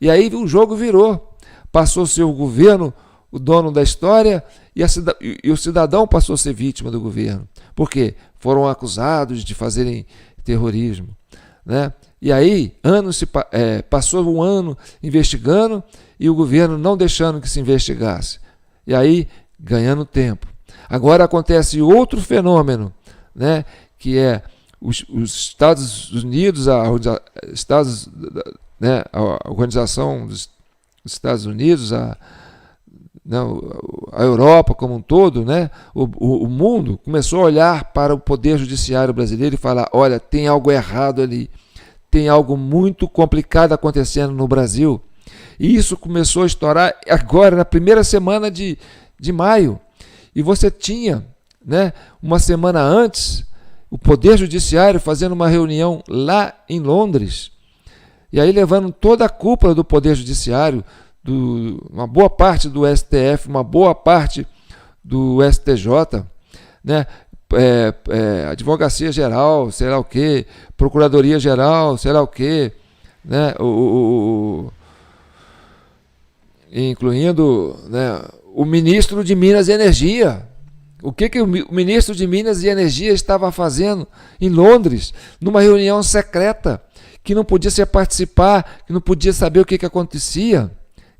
e aí o jogo virou. Passou a ser o governo o dono da história e o cidadão passou a ser vítima do governo. Por quê? Foram acusados de fazerem terrorismo. né? E aí, passou um ano investigando e o governo não deixando que se investigasse. E aí, ganhando tempo. Agora acontece outro fenômeno, né? Que é os Estados Unidos, a Organização dos Estados Unidos, a Europa como um todo, né? O mundo começou a olhar para o Poder Judiciário brasileiro e falar: olha, tem algo errado ali. Tem algo muito complicado acontecendo no Brasil. E isso começou a estourar agora, na primeira semana de maio. E você tinha, né, uma semana antes, o Poder Judiciário fazendo uma reunião lá em Londres. E aí levando toda a cúpula do Poder Judiciário, uma boa parte do STF, uma boa parte do STJ, né? Advocacia Geral, sei lá o quê, Procuradoria Geral, sei lá o quê, né? Incluindo, né, o ministro de Minas e Energia. O que o ministro de Minas e Energia estava fazendo em Londres, numa reunião secreta, que não podia se participar, que não podia saber o que acontecia?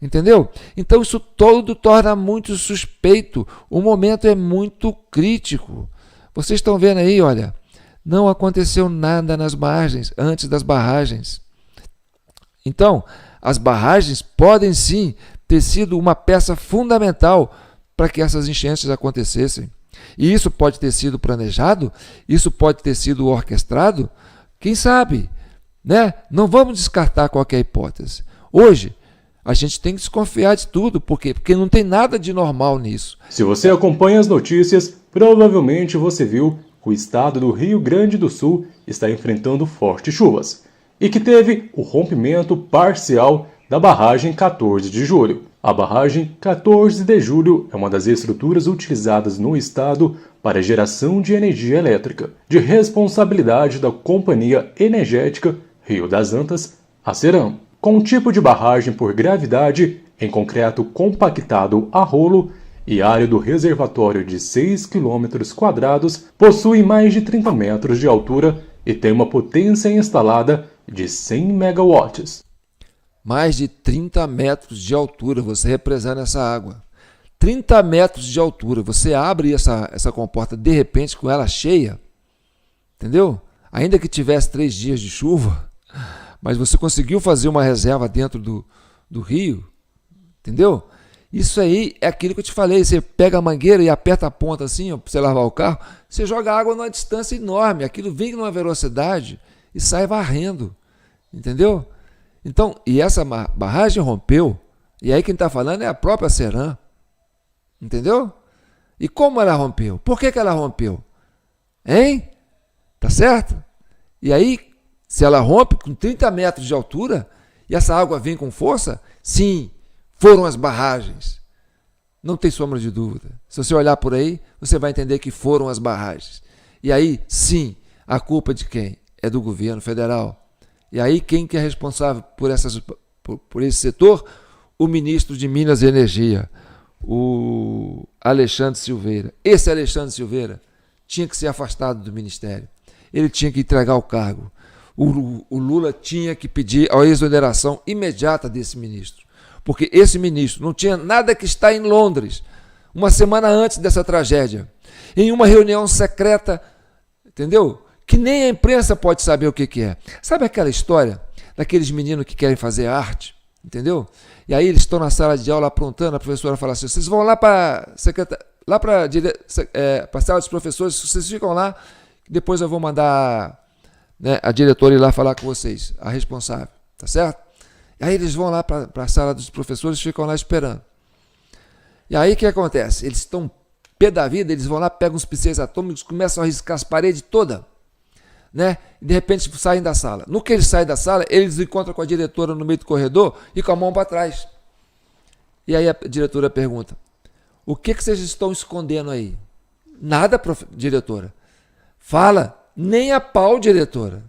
Entendeu? Então isso todo torna muito suspeito. O momento é muito crítico. Vocês estão vendo aí, olha, não aconteceu nada nas barragens, antes das barragens. Então, as barragens podem sim ter sido uma peça fundamental para que essas enchentes acontecessem. E isso pode ter sido planejado, isso pode ter sido orquestrado, quem sabe, né? Não vamos descartar qualquer hipótese. Hoje, a gente tem que desconfiar de tudo, porque não tem nada de normal nisso. Se você acompanha as notícias, provavelmente você viu que o estado do Rio Grande do Sul está enfrentando fortes chuvas e que teve o rompimento parcial da barragem 14 de julho. A barragem 14 de julho é uma das estruturas utilizadas no estado para geração de energia elétrica, de responsabilidade da Companhia Energética Rio das Antas, a Ceram. Com um tipo de barragem por gravidade, em concreto compactado a rolo, e área do reservatório de 6 km², possui mais de 30 metros de altura e tem uma potência instalada de 100 megawatts. Mais de 30 metros de altura você represando essa água. 30 metros de altura, você abre essa comporta de repente com ela cheia, entendeu? Ainda que tivesse 3 dias de chuva, mas você conseguiu fazer uma reserva dentro do rio, entendeu? Isso aí é aquilo que eu te falei, você pega a mangueira e aperta a ponta assim, para você lavar o carro, você joga água numa distância enorme, aquilo vem numa velocidade e sai varrendo, entendeu? Então, e essa barragem rompeu, e aí quem está falando é a própria Ceram, entendeu? E como ela rompeu? Por que ela rompeu? Hein? Tá certo? E aí, se ela rompe com 30 metros de altura e essa água vem com força, sim, foram as barragens. Não tem sombra de dúvida. Se você olhar por aí, você vai entender que foram as barragens. E aí, sim, a culpa é de quem? É do governo federal. E aí, quem que é responsável por esse setor? O ministro de Minas e Energia, o Alexandre Silveira. Esse Alexandre Silveira tinha que ser afastado do ministério. Ele tinha que entregar o cargo. O Lula tinha que pedir a exoneração imediata desse ministro. Porque esse ministro não tinha nada que estar em Londres, uma semana antes dessa tragédia, em uma reunião secreta, entendeu? Que nem a imprensa pode saber o que é. Sabe aquela história daqueles meninos que querem fazer arte, entendeu? E aí eles estão na sala de aula aprontando, a professora fala assim, vocês vão lá para a sala dos professores, vocês ficam lá, depois eu vou mandar, né, a diretora ir lá falar com vocês, a responsável, tá certo? E aí eles vão lá para a sala dos professores e ficam lá esperando. E aí o que acontece? Eles estão pé da vida, eles vão lá, pegam os pincéis atômicos, começam a riscar as paredes todas, né? E de repente saem da sala. No que eles saem da sala, eles encontram com a diretora no meio do corredor e com a mão para trás. E aí a diretora pergunta, o que vocês estão escondendo aí? Nada, diretora. Fala, nem a pau, diretora.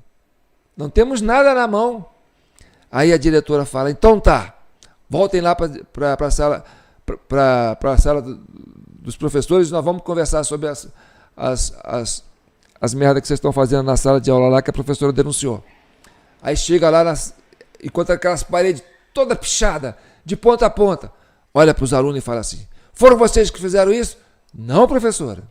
Não temos nada na mão. Aí a diretora fala, então tá, voltem lá para a sala, para a sala dos professores, nós vamos conversar sobre as merdas que vocês estão fazendo na sala de aula lá que a professora denunciou. Aí chega lá, encontra aquelas paredes toda pichada, de ponta a ponta. Olha para os alunos e fala assim: foram vocês que fizeram isso? Não, professora.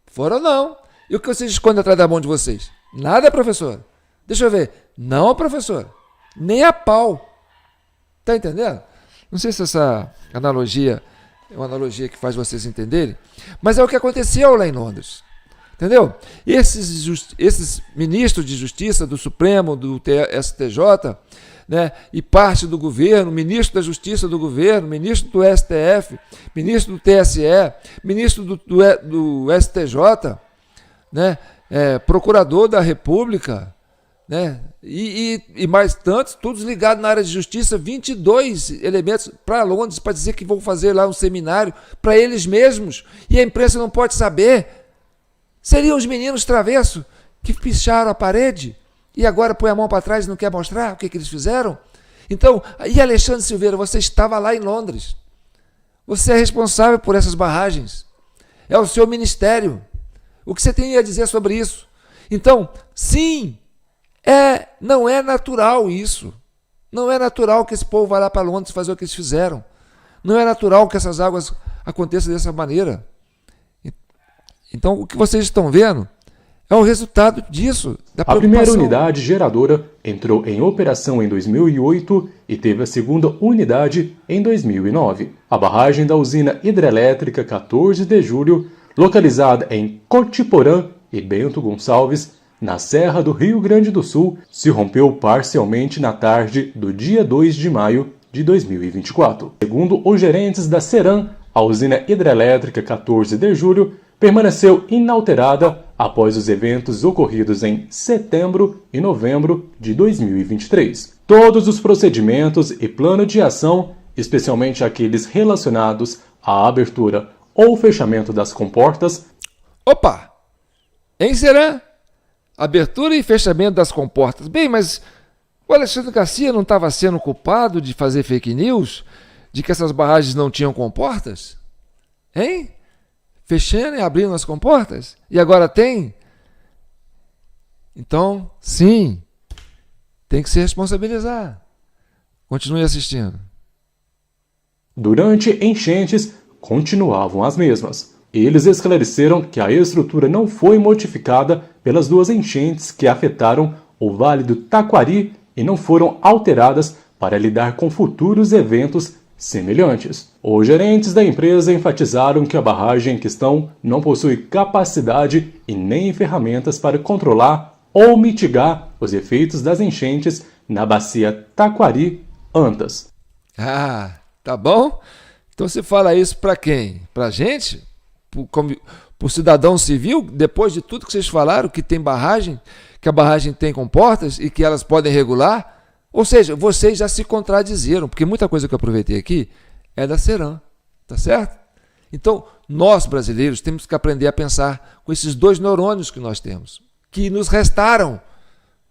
Foram não. E o que vocês escondem atrás da mão de vocês? Nada, professora. Deixa eu ver. Não, professora. Nem a pau. Tá entendendo? Não sei se essa analogia é uma analogia que faz vocês entenderem, mas é o que aconteceu lá em Londres. Entendeu? Esses ministros de justiça do Supremo, do STJ, né, e parte do governo, ministro da Justiça do governo, ministro do STF, ministro do TSE, ministro do STJ, né, procurador da República, né, e mais tantos, todos ligados na área de justiça, 22 elementos para Londres, para dizer que vão fazer lá um seminário para eles mesmos, e a imprensa não pode saber. Seriam os meninos travessos que picharam a parede e agora põe a mão para trás e não quer mostrar o que eles fizeram? Então, e Alexandre Silveira, você estava lá em Londres. Você é responsável por essas barragens. É o seu ministério. O que você tem a dizer sobre isso? Então, sim, não é natural isso. Não é natural que esse povo vá lá para Londres fazer o que eles fizeram. Não é natural que essas águas aconteçam dessa maneira. Então, o que vocês estão vendo é o resultado disso, da preocupação. A primeira unidade geradora entrou em operação em 2008 e teve a segunda unidade em 2009. A barragem da usina hidrelétrica 14 de julho, localizada em Cotiporã e Bento Gonçalves, na Serra do Rio Grande do Sul, se rompeu parcialmente na tarde do dia 2 de maio de 2024. Segundo os gerentes da Ceram, a usina hidrelétrica 14 de julho permaneceu inalterada após os eventos ocorridos em setembro e novembro de 2023. Todos os procedimentos e plano de ação, especialmente aqueles relacionados à abertura ou fechamento das comportas... Opa! Hein, Ceram? Abertura e fechamento das comportas. Bem, mas o Alexandre Garcia não estava sendo culpado de fazer fake news? De que essas barragens não tinham comportas? Hein? Fechando e abrindo as comportas? E agora tem? Então, sim, tem que se responsabilizar. Continue assistindo. Durante enchentes, continuavam as mesmas. Eles esclareceram que a estrutura não foi modificada pelas duas enchentes que afetaram o Vale do Taquari e não foram alteradas para lidar com futuros eventos semelhantes. Os gerentes da empresa enfatizaram que a barragem em questão não possui capacidade e nem ferramentas para controlar ou mitigar os efeitos das enchentes na bacia Taquari-Antas. Ah, tá bom? Então você fala isso para quem? Para gente? Para o cidadão civil? Depois de tudo que vocês falaram, que tem barragem, que a barragem tem comportas e que elas podem regular? Ou seja, vocês já se contradizeram, porque muita coisa que eu aproveitei aqui é da Ceram, tá certo? Então, nós brasileiros temos que aprender a pensar com esses dois neurônios que nós temos, que nos restaram.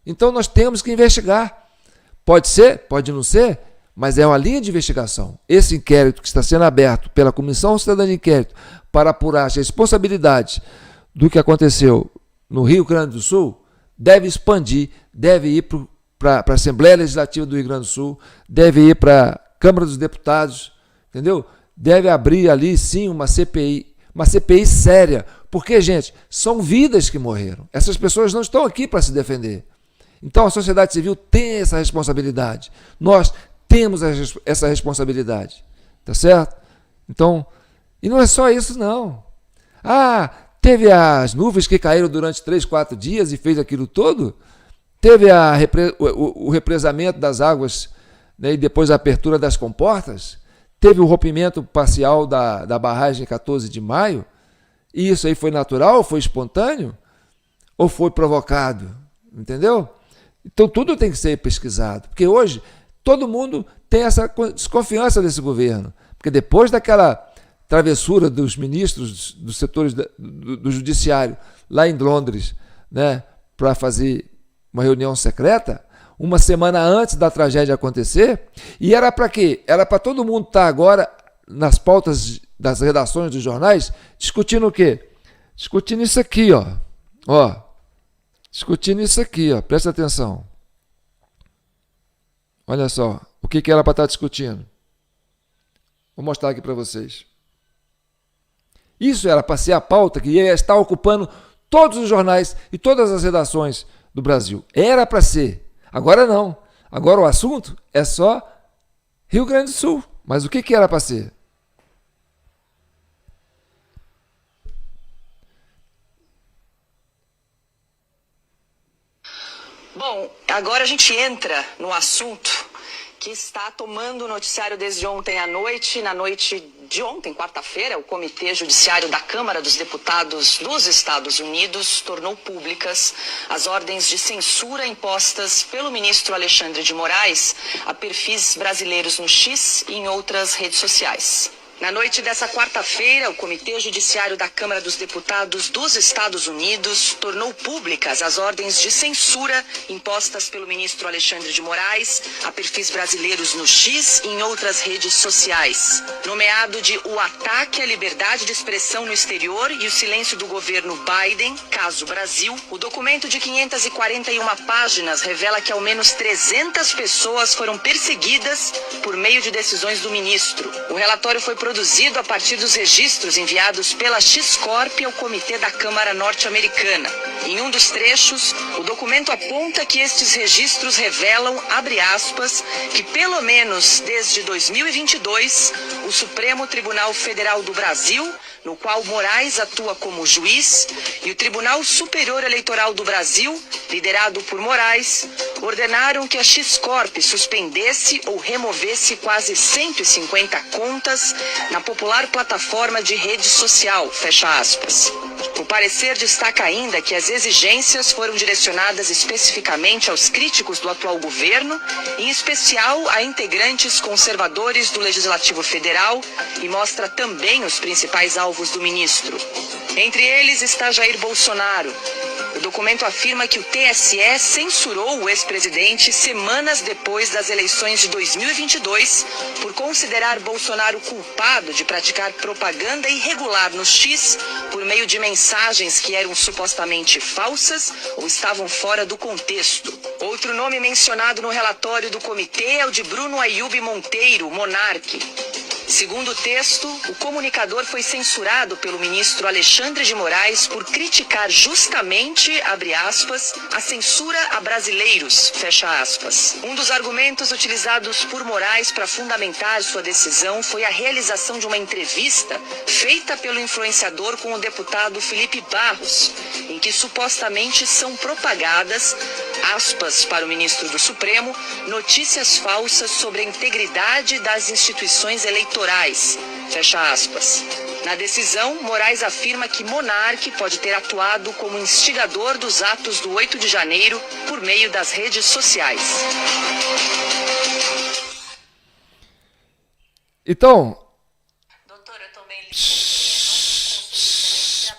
Então, nós temos que investigar. Pode ser, pode não ser, mas é uma linha de investigação. Esse inquérito que está sendo aberto pela Comissão Cidadã de Inquérito para apurar as responsabilidades do que aconteceu no Rio Grande do Sul deve expandir, deve ir para a Assembleia Legislativa do Rio Grande do Sul, deve ir para a Câmara dos Deputados, entendeu? Deve abrir ali, sim, uma CPI séria, porque, gente, são vidas que morreram. Essas pessoas não estão aqui para se defender. Então, a sociedade civil tem essa responsabilidade. Nós temos essa responsabilidade, tá certo? Então, e não é só isso, não. Ah, teve as nuvens que caíram durante 3, 4 dias e fez aquilo todo? Teve o represamento das águas, né, e depois a abertura das comportas? Teve o rompimento parcial da barragem 14 de maio? E isso aí foi natural? Foi espontâneo? Ou foi provocado? Entendeu? Então tudo tem que ser pesquisado. Porque hoje todo mundo tem essa desconfiança desse governo. Porque depois daquela travessura dos ministros dos setores do judiciário lá em Londres, né, para fazer uma reunião secreta, uma semana antes da tragédia acontecer, e era para quê? Era para todo mundo estar agora nas pautas das redações dos jornais, discutindo o quê? Discutindo isso aqui, ó. Discutindo isso aqui, ó. Presta atenção. olha só, o que era para estar discutindo. Vou mostrar aqui para vocês. Isso era para ser a pauta que ia estar ocupando todos os jornais e todas as redações do Brasil. Era para ser. Agora não. Agora o assunto é só Rio Grande do Sul. Mas o que era para ser? Bom, agora a gente entra no assunto que está tomando o noticiário desde ontem à noite. Na noite de ontem, quarta-feira, o Comitê Judiciário da Câmara dos Deputados dos Estados Unidos tornou públicas as ordens de censura impostas pelo ministro Alexandre de Moraes a perfis brasileiros no X e em outras redes sociais. Na noite dessa quarta-feira, o Comitê Judiciário da Câmara dos Deputados dos Estados Unidos tornou públicas as ordens de censura impostas pelo ministro Alexandre de Moraes a perfis brasileiros no X e em outras redes sociais. Nomeado de O Ataque à Liberdade de Expressão no Exterior e o Silêncio do Governo Biden, caso Brasil, o documento de 541 páginas revela que ao menos 300 pessoas foram perseguidas por meio de decisões do ministro. O relatório foi produzido a partir dos registros enviados pela X-Corp ao Comitê da Câmara Norte-Americana. Em um dos trechos, o documento aponta que estes registros revelam, abre aspas, que pelo menos desde 2022, o Supremo Tribunal Federal do Brasil, no qual Moraes atua como juiz, e o Tribunal Superior Eleitoral do Brasil, liderado por Moraes, ordenaram que a X-Corp suspendesse ou removesse quase 150 contas na popular plataforma de rede social, fecha aspas. O parecer destaca ainda que as exigências foram direcionadas especificamente aos críticos do atual governo, em especial a integrantes conservadores do Legislativo Federal, e mostra também os principais alvos do ministro. Entre eles está Jair Bolsonaro. O documento afirma que o TSE censurou o ex-presidente semanas depois das eleições de 2022 por considerar Bolsonaro culpado de praticar propaganda irregular no X por meio de mensagens que eram supostamente falsas ou estavam fora do contexto. Outro nome mencionado no relatório do comitê é o de Bruno Ayub Monteiro, Monarque. Segundo o texto, o comunicador foi censurado pelo ministro Alexandre de Moraes por criticar justamente, abre aspas, a censura a brasileiros, fecha aspas. Um dos argumentos utilizados por Moraes para fundamentar sua decisão foi a realização de uma entrevista feita pelo influenciador com o deputado Felipe Barros, em que supostamente são propagadas, aspas para o ministro do Supremo, notícias falsas sobre a integridade das instituições eleitorais, fecha aspas. Na decisão, Moraes afirma que Monarque pode ter atuado como instigador dos atos do 8 de janeiro por meio das redes sociais. Então...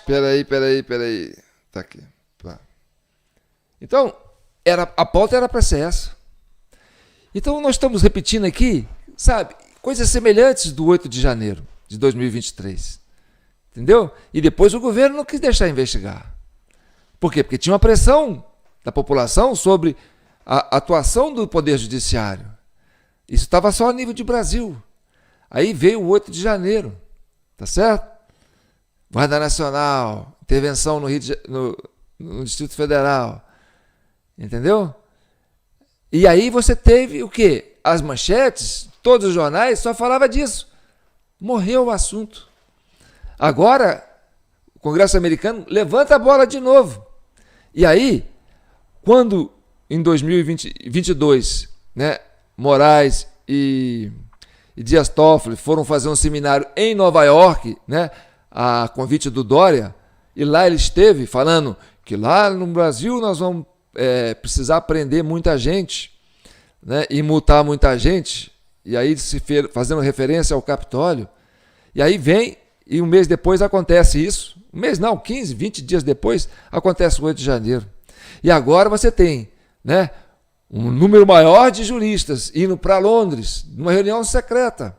Peraí. Tá aqui. Tá. Então, a pauta era para ser essa. Então, nós estamos repetindo aqui, sabe, coisas semelhantes do 8 de janeiro de 2023. Entendeu? E depois o governo não quis deixar investigar. Por quê? Porque tinha uma pressão da população sobre a atuação do Poder Judiciário. Isso estava só a nível de Brasil. Aí veio o 8 de janeiro. Tá certo? Guarda Nacional, intervenção no Distrito Federal. Entendeu? E aí você teve o quê? As manchetes, todos os jornais só falavam disso. Morreu o assunto. Agora, o Congresso americano levanta a bola de novo. E aí, quando em 2022, né, Moraes e Dias Toffoli foram fazer um seminário em Nova York, né, a convite do Dória, e lá ele esteve falando que lá no Brasil nós vamos precisar prender muita gente, né, e multar muita gente, e aí fazendo referência ao Capitólio, e aí vem, e um mês depois acontece isso, 15, 20 dias depois, acontece o 8 de janeiro. E agora você tem, né, um número maior de juristas indo para Londres, numa reunião secreta,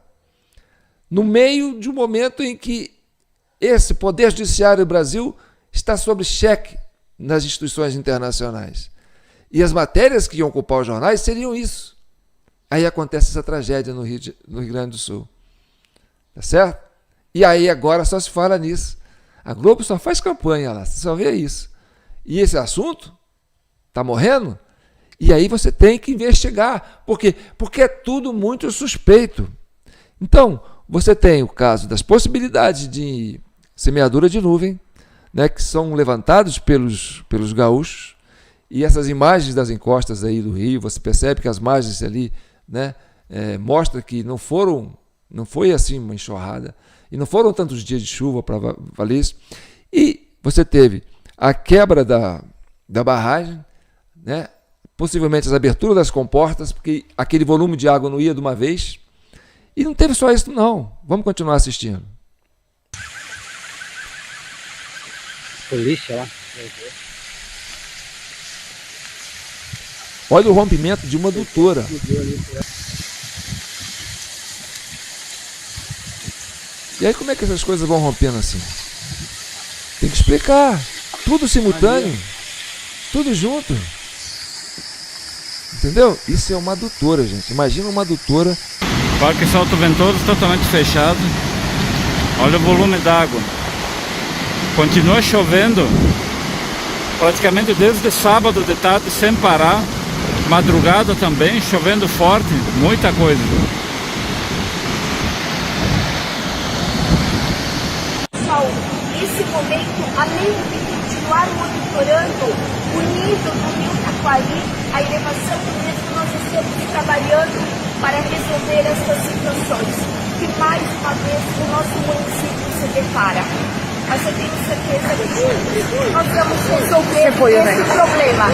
no meio de um momento em que esse Poder Judiciário do Brasil está sob cheque nas instituições internacionais. E as matérias que iam ocupar os jornais seriam isso. Aí acontece essa tragédia no Rio Grande do Sul. Tá certo? E aí agora só se fala nisso. A Globo só faz campanha lá, você só vê isso. E esse assunto está morrendo? E aí você tem que investigar. Por quê? Porque é tudo muito suspeito. Então, você tem o caso das possibilidades de semeadura de nuvem, né, que são levantados pelos gaúchos, e essas imagens das encostas aí do rio, você percebe que as margens ali, né, mostra que não foi assim uma enxurrada, e não foram tantos dias de chuva para valer isso. E você teve a quebra da barragem, né, possivelmente as aberturas das comportas, porque aquele volume de água não ia de uma vez. E não teve só isso, não. Vamos continuar assistindo. Polícia lá. Olha o rompimento de uma adutora. E aí como é que essas coisas vão rompendo assim? Tem que explicar. Tudo simultâneo. Tudo junto. Entendeu? Isso é uma adutora, gente. Imagina uma adutora. Parque Salto Ventoso totalmente fechado. Olha o volume d'água. Continua chovendo praticamente desde sábado de tarde sem parar. Madrugada também, chovendo forte, muita coisa. Pessoal, nesse momento, além de continuar monitorando o nível do rio Taquari, a elevação do mesmo, nós estamos trabalhando para resolver essas situações, que mais uma vez o nosso município se depara. Mas eu tenho certeza que nós vamos resolver esse problema.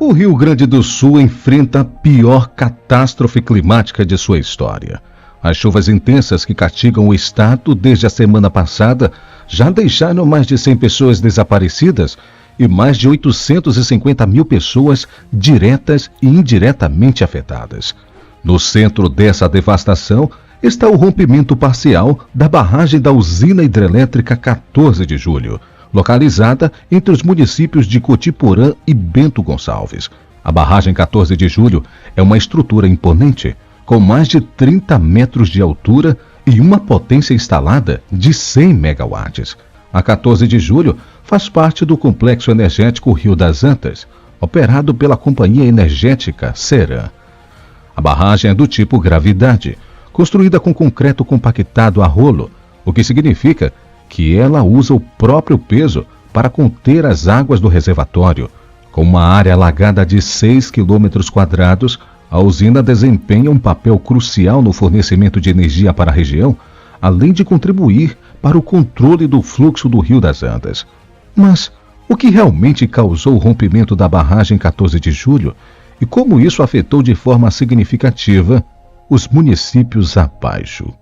O Rio Grande do Sul enfrenta a pior catástrofe climática de sua história. As chuvas intensas que castigam o estado desde a semana passada já deixaram mais de 100 pessoas desaparecidas e mais de 850 mil pessoas diretas e indiretamente afetadas. No centro dessa devastação está o rompimento parcial da barragem da usina hidrelétrica 14 de Julho, localizada entre os municípios de Cotiporã e Bento Gonçalves. A barragem 14 de Julho é uma estrutura imponente, com mais de 30 metros de altura e uma potência instalada de 100 megawatts. A 14 de Julho faz parte do complexo energético Rio das Antas, operado pela companhia energética Ceran. A barragem é do tipo gravidade, construída com concreto compactado a rolo, o que significa que ela usa o próprio peso para conter as águas do reservatório. Com uma área alagada de 6 km², a usina desempenha um papel crucial no fornecimento de energia para a região, além de contribuir para o controle do fluxo do Rio das Antas. Mas o que realmente causou o rompimento da barragem 14 de Julho e como isso afetou de forma significativa os municípios abaixo?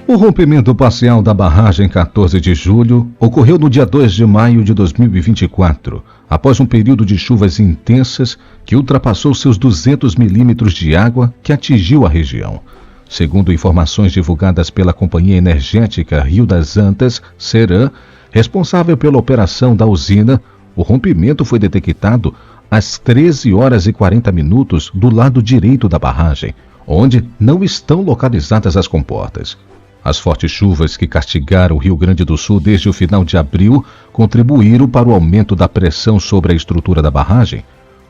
O rompimento parcial da barragem 14 de Julho ocorreu no dia 2 de maio de 2024, após um período de chuvas intensas que ultrapassou seus 200 milímetros de água que atingiu a região. Segundo informações divulgadas pela companhia energética Rio das Antas, Ceran, responsável pela operação da usina, o rompimento foi detectado às 13 horas e 40 minutos do lado direito da barragem, onde não estão localizadas as comportas. As fortes chuvas que castigaram o Rio Grande do Sul desde o final de abril contribuíram para o aumento da pressão sobre a estrutura da barragem.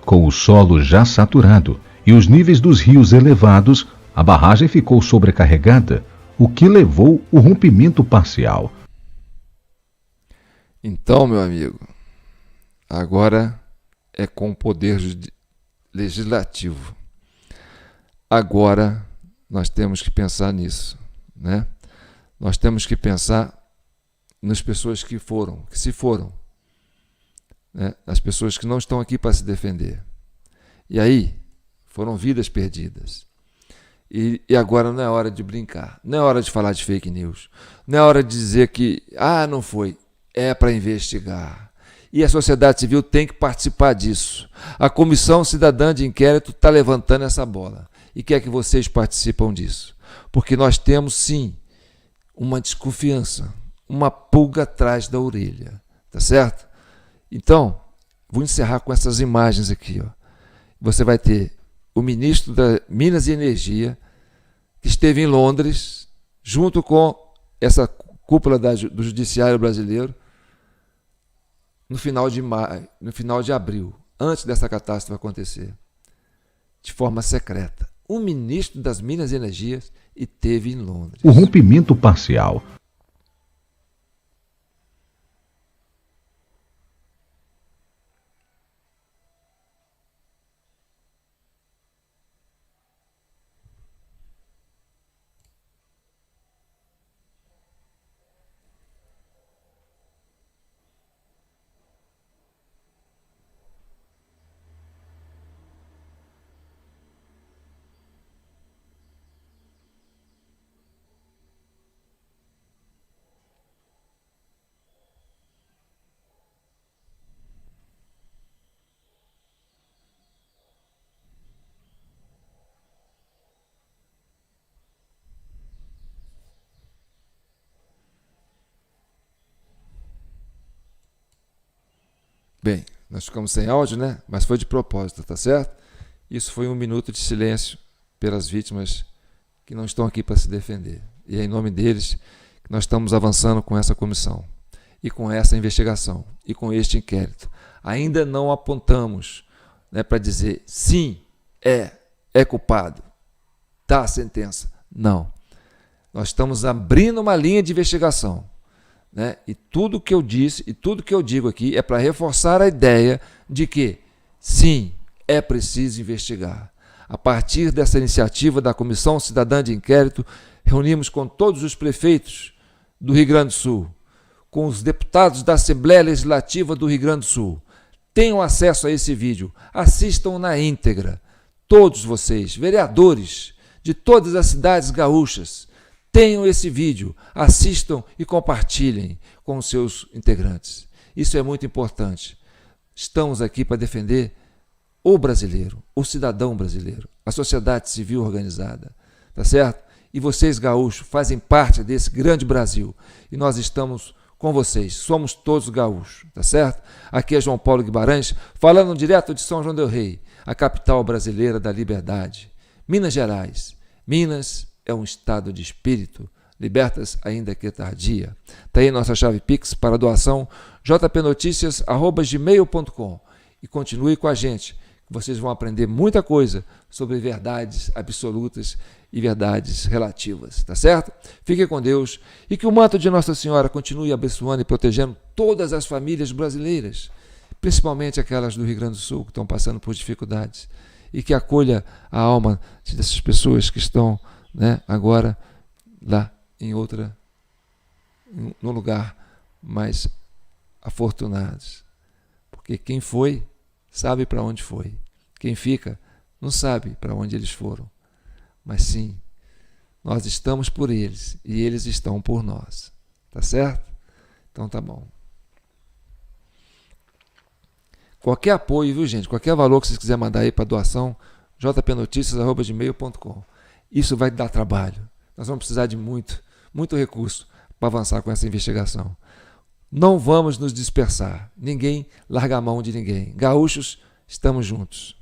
Com o solo já saturado e os níveis dos rios elevados, a barragem ficou sobrecarregada, o que levou ao rompimento parcial. Então, meu amigo, agora é com o poder legislativo. Agora nós temos que pensar nisso, né? Nós temos que pensar nas pessoas que se foram, né? As pessoas que não estão aqui para se defender. E aí, foram vidas perdidas. E agora não é hora de brincar, não é hora de falar de fake news, não é hora de dizer que, não foi, é para investigar. E a sociedade civil tem que participar disso. A Comissão Cidadã de Inquérito está levantando essa bola e quer que vocês participem disso. Porque nós temos, sim, uma desconfiança, uma pulga atrás da orelha, tá certo? Então, vou encerrar com essas imagens aqui, ó. Você vai ter o ministro da Minas e Energia, que esteve em Londres, junto com essa cúpula do Judiciário Brasileiro, no final de maio, no final de abril, antes dessa catástrofe acontecer, de forma secreta. O ministro das Minas e Energias esteve em Londres. O rompimento parcial. Bem, nós ficamos sem áudio, né? Mas foi de propósito, tá certo? Isso foi 1 minuto de silêncio pelas vítimas que não estão aqui para se defender. E é em nome deles que nós estamos avançando com essa comissão e com essa investigação e com este inquérito. Ainda não apontamos, né, para dizer sim, é culpado, tá a sentença. Não. Nós estamos abrindo uma linha de investigação. Né? E tudo que eu disse e tudo que eu digo aqui é para reforçar a ideia de que, sim, é preciso investigar. A partir dessa iniciativa da Comissão Cidadã de Inquérito, reunimos com todos os prefeitos do Rio Grande do Sul, com os deputados da Assembleia Legislativa do Rio Grande do Sul. Tenham acesso a esse vídeo, assistam na íntegra. Todos vocês, vereadores de todas as cidades gaúchas, tenham esse vídeo, assistam e compartilhem com os seus integrantes. Isso é muito importante. Estamos aqui para defender o brasileiro, o cidadão brasileiro, a sociedade civil organizada, tá certo? E vocês, gaúchos, fazem parte desse grande Brasil e nós estamos com vocês, somos todos gaúchos, tá certo? Aqui é João Paulo Guimarães, falando direto de São João del Rei, a capital brasileira da liberdade. Minas Gerais. Minas é um estado de espírito, libertas ainda que tardia. Está aí nossa chave Pix para doação, jpnoticias@gmail.com. E continue com a gente, que vocês vão aprender muita coisa sobre verdades absolutas e verdades relativas, tá certo? Fiquem com Deus e que o manto de Nossa Senhora continue abençoando e protegendo todas as famílias brasileiras, principalmente aquelas do Rio Grande do Sul que estão passando por dificuldades, e que acolha a alma dessas pessoas que estão, né, agora lá no lugar mais afortunados. Porque quem foi, sabe para onde foi. Quem fica, não sabe para onde eles foram. Mas sim, nós estamos por eles e eles estão por nós. Tá certo? Então tá bom. Qualquer apoio, viu, gente? Qualquer valor que vocês quiserem mandar aí para doação, jpnoticias@gmail.com. Isso vai dar trabalho. Nós vamos precisar de muito recurso para avançar com essa investigação. Não vamos nos dispersar. Ninguém larga a mão de ninguém. Gaúchos, estamos juntos.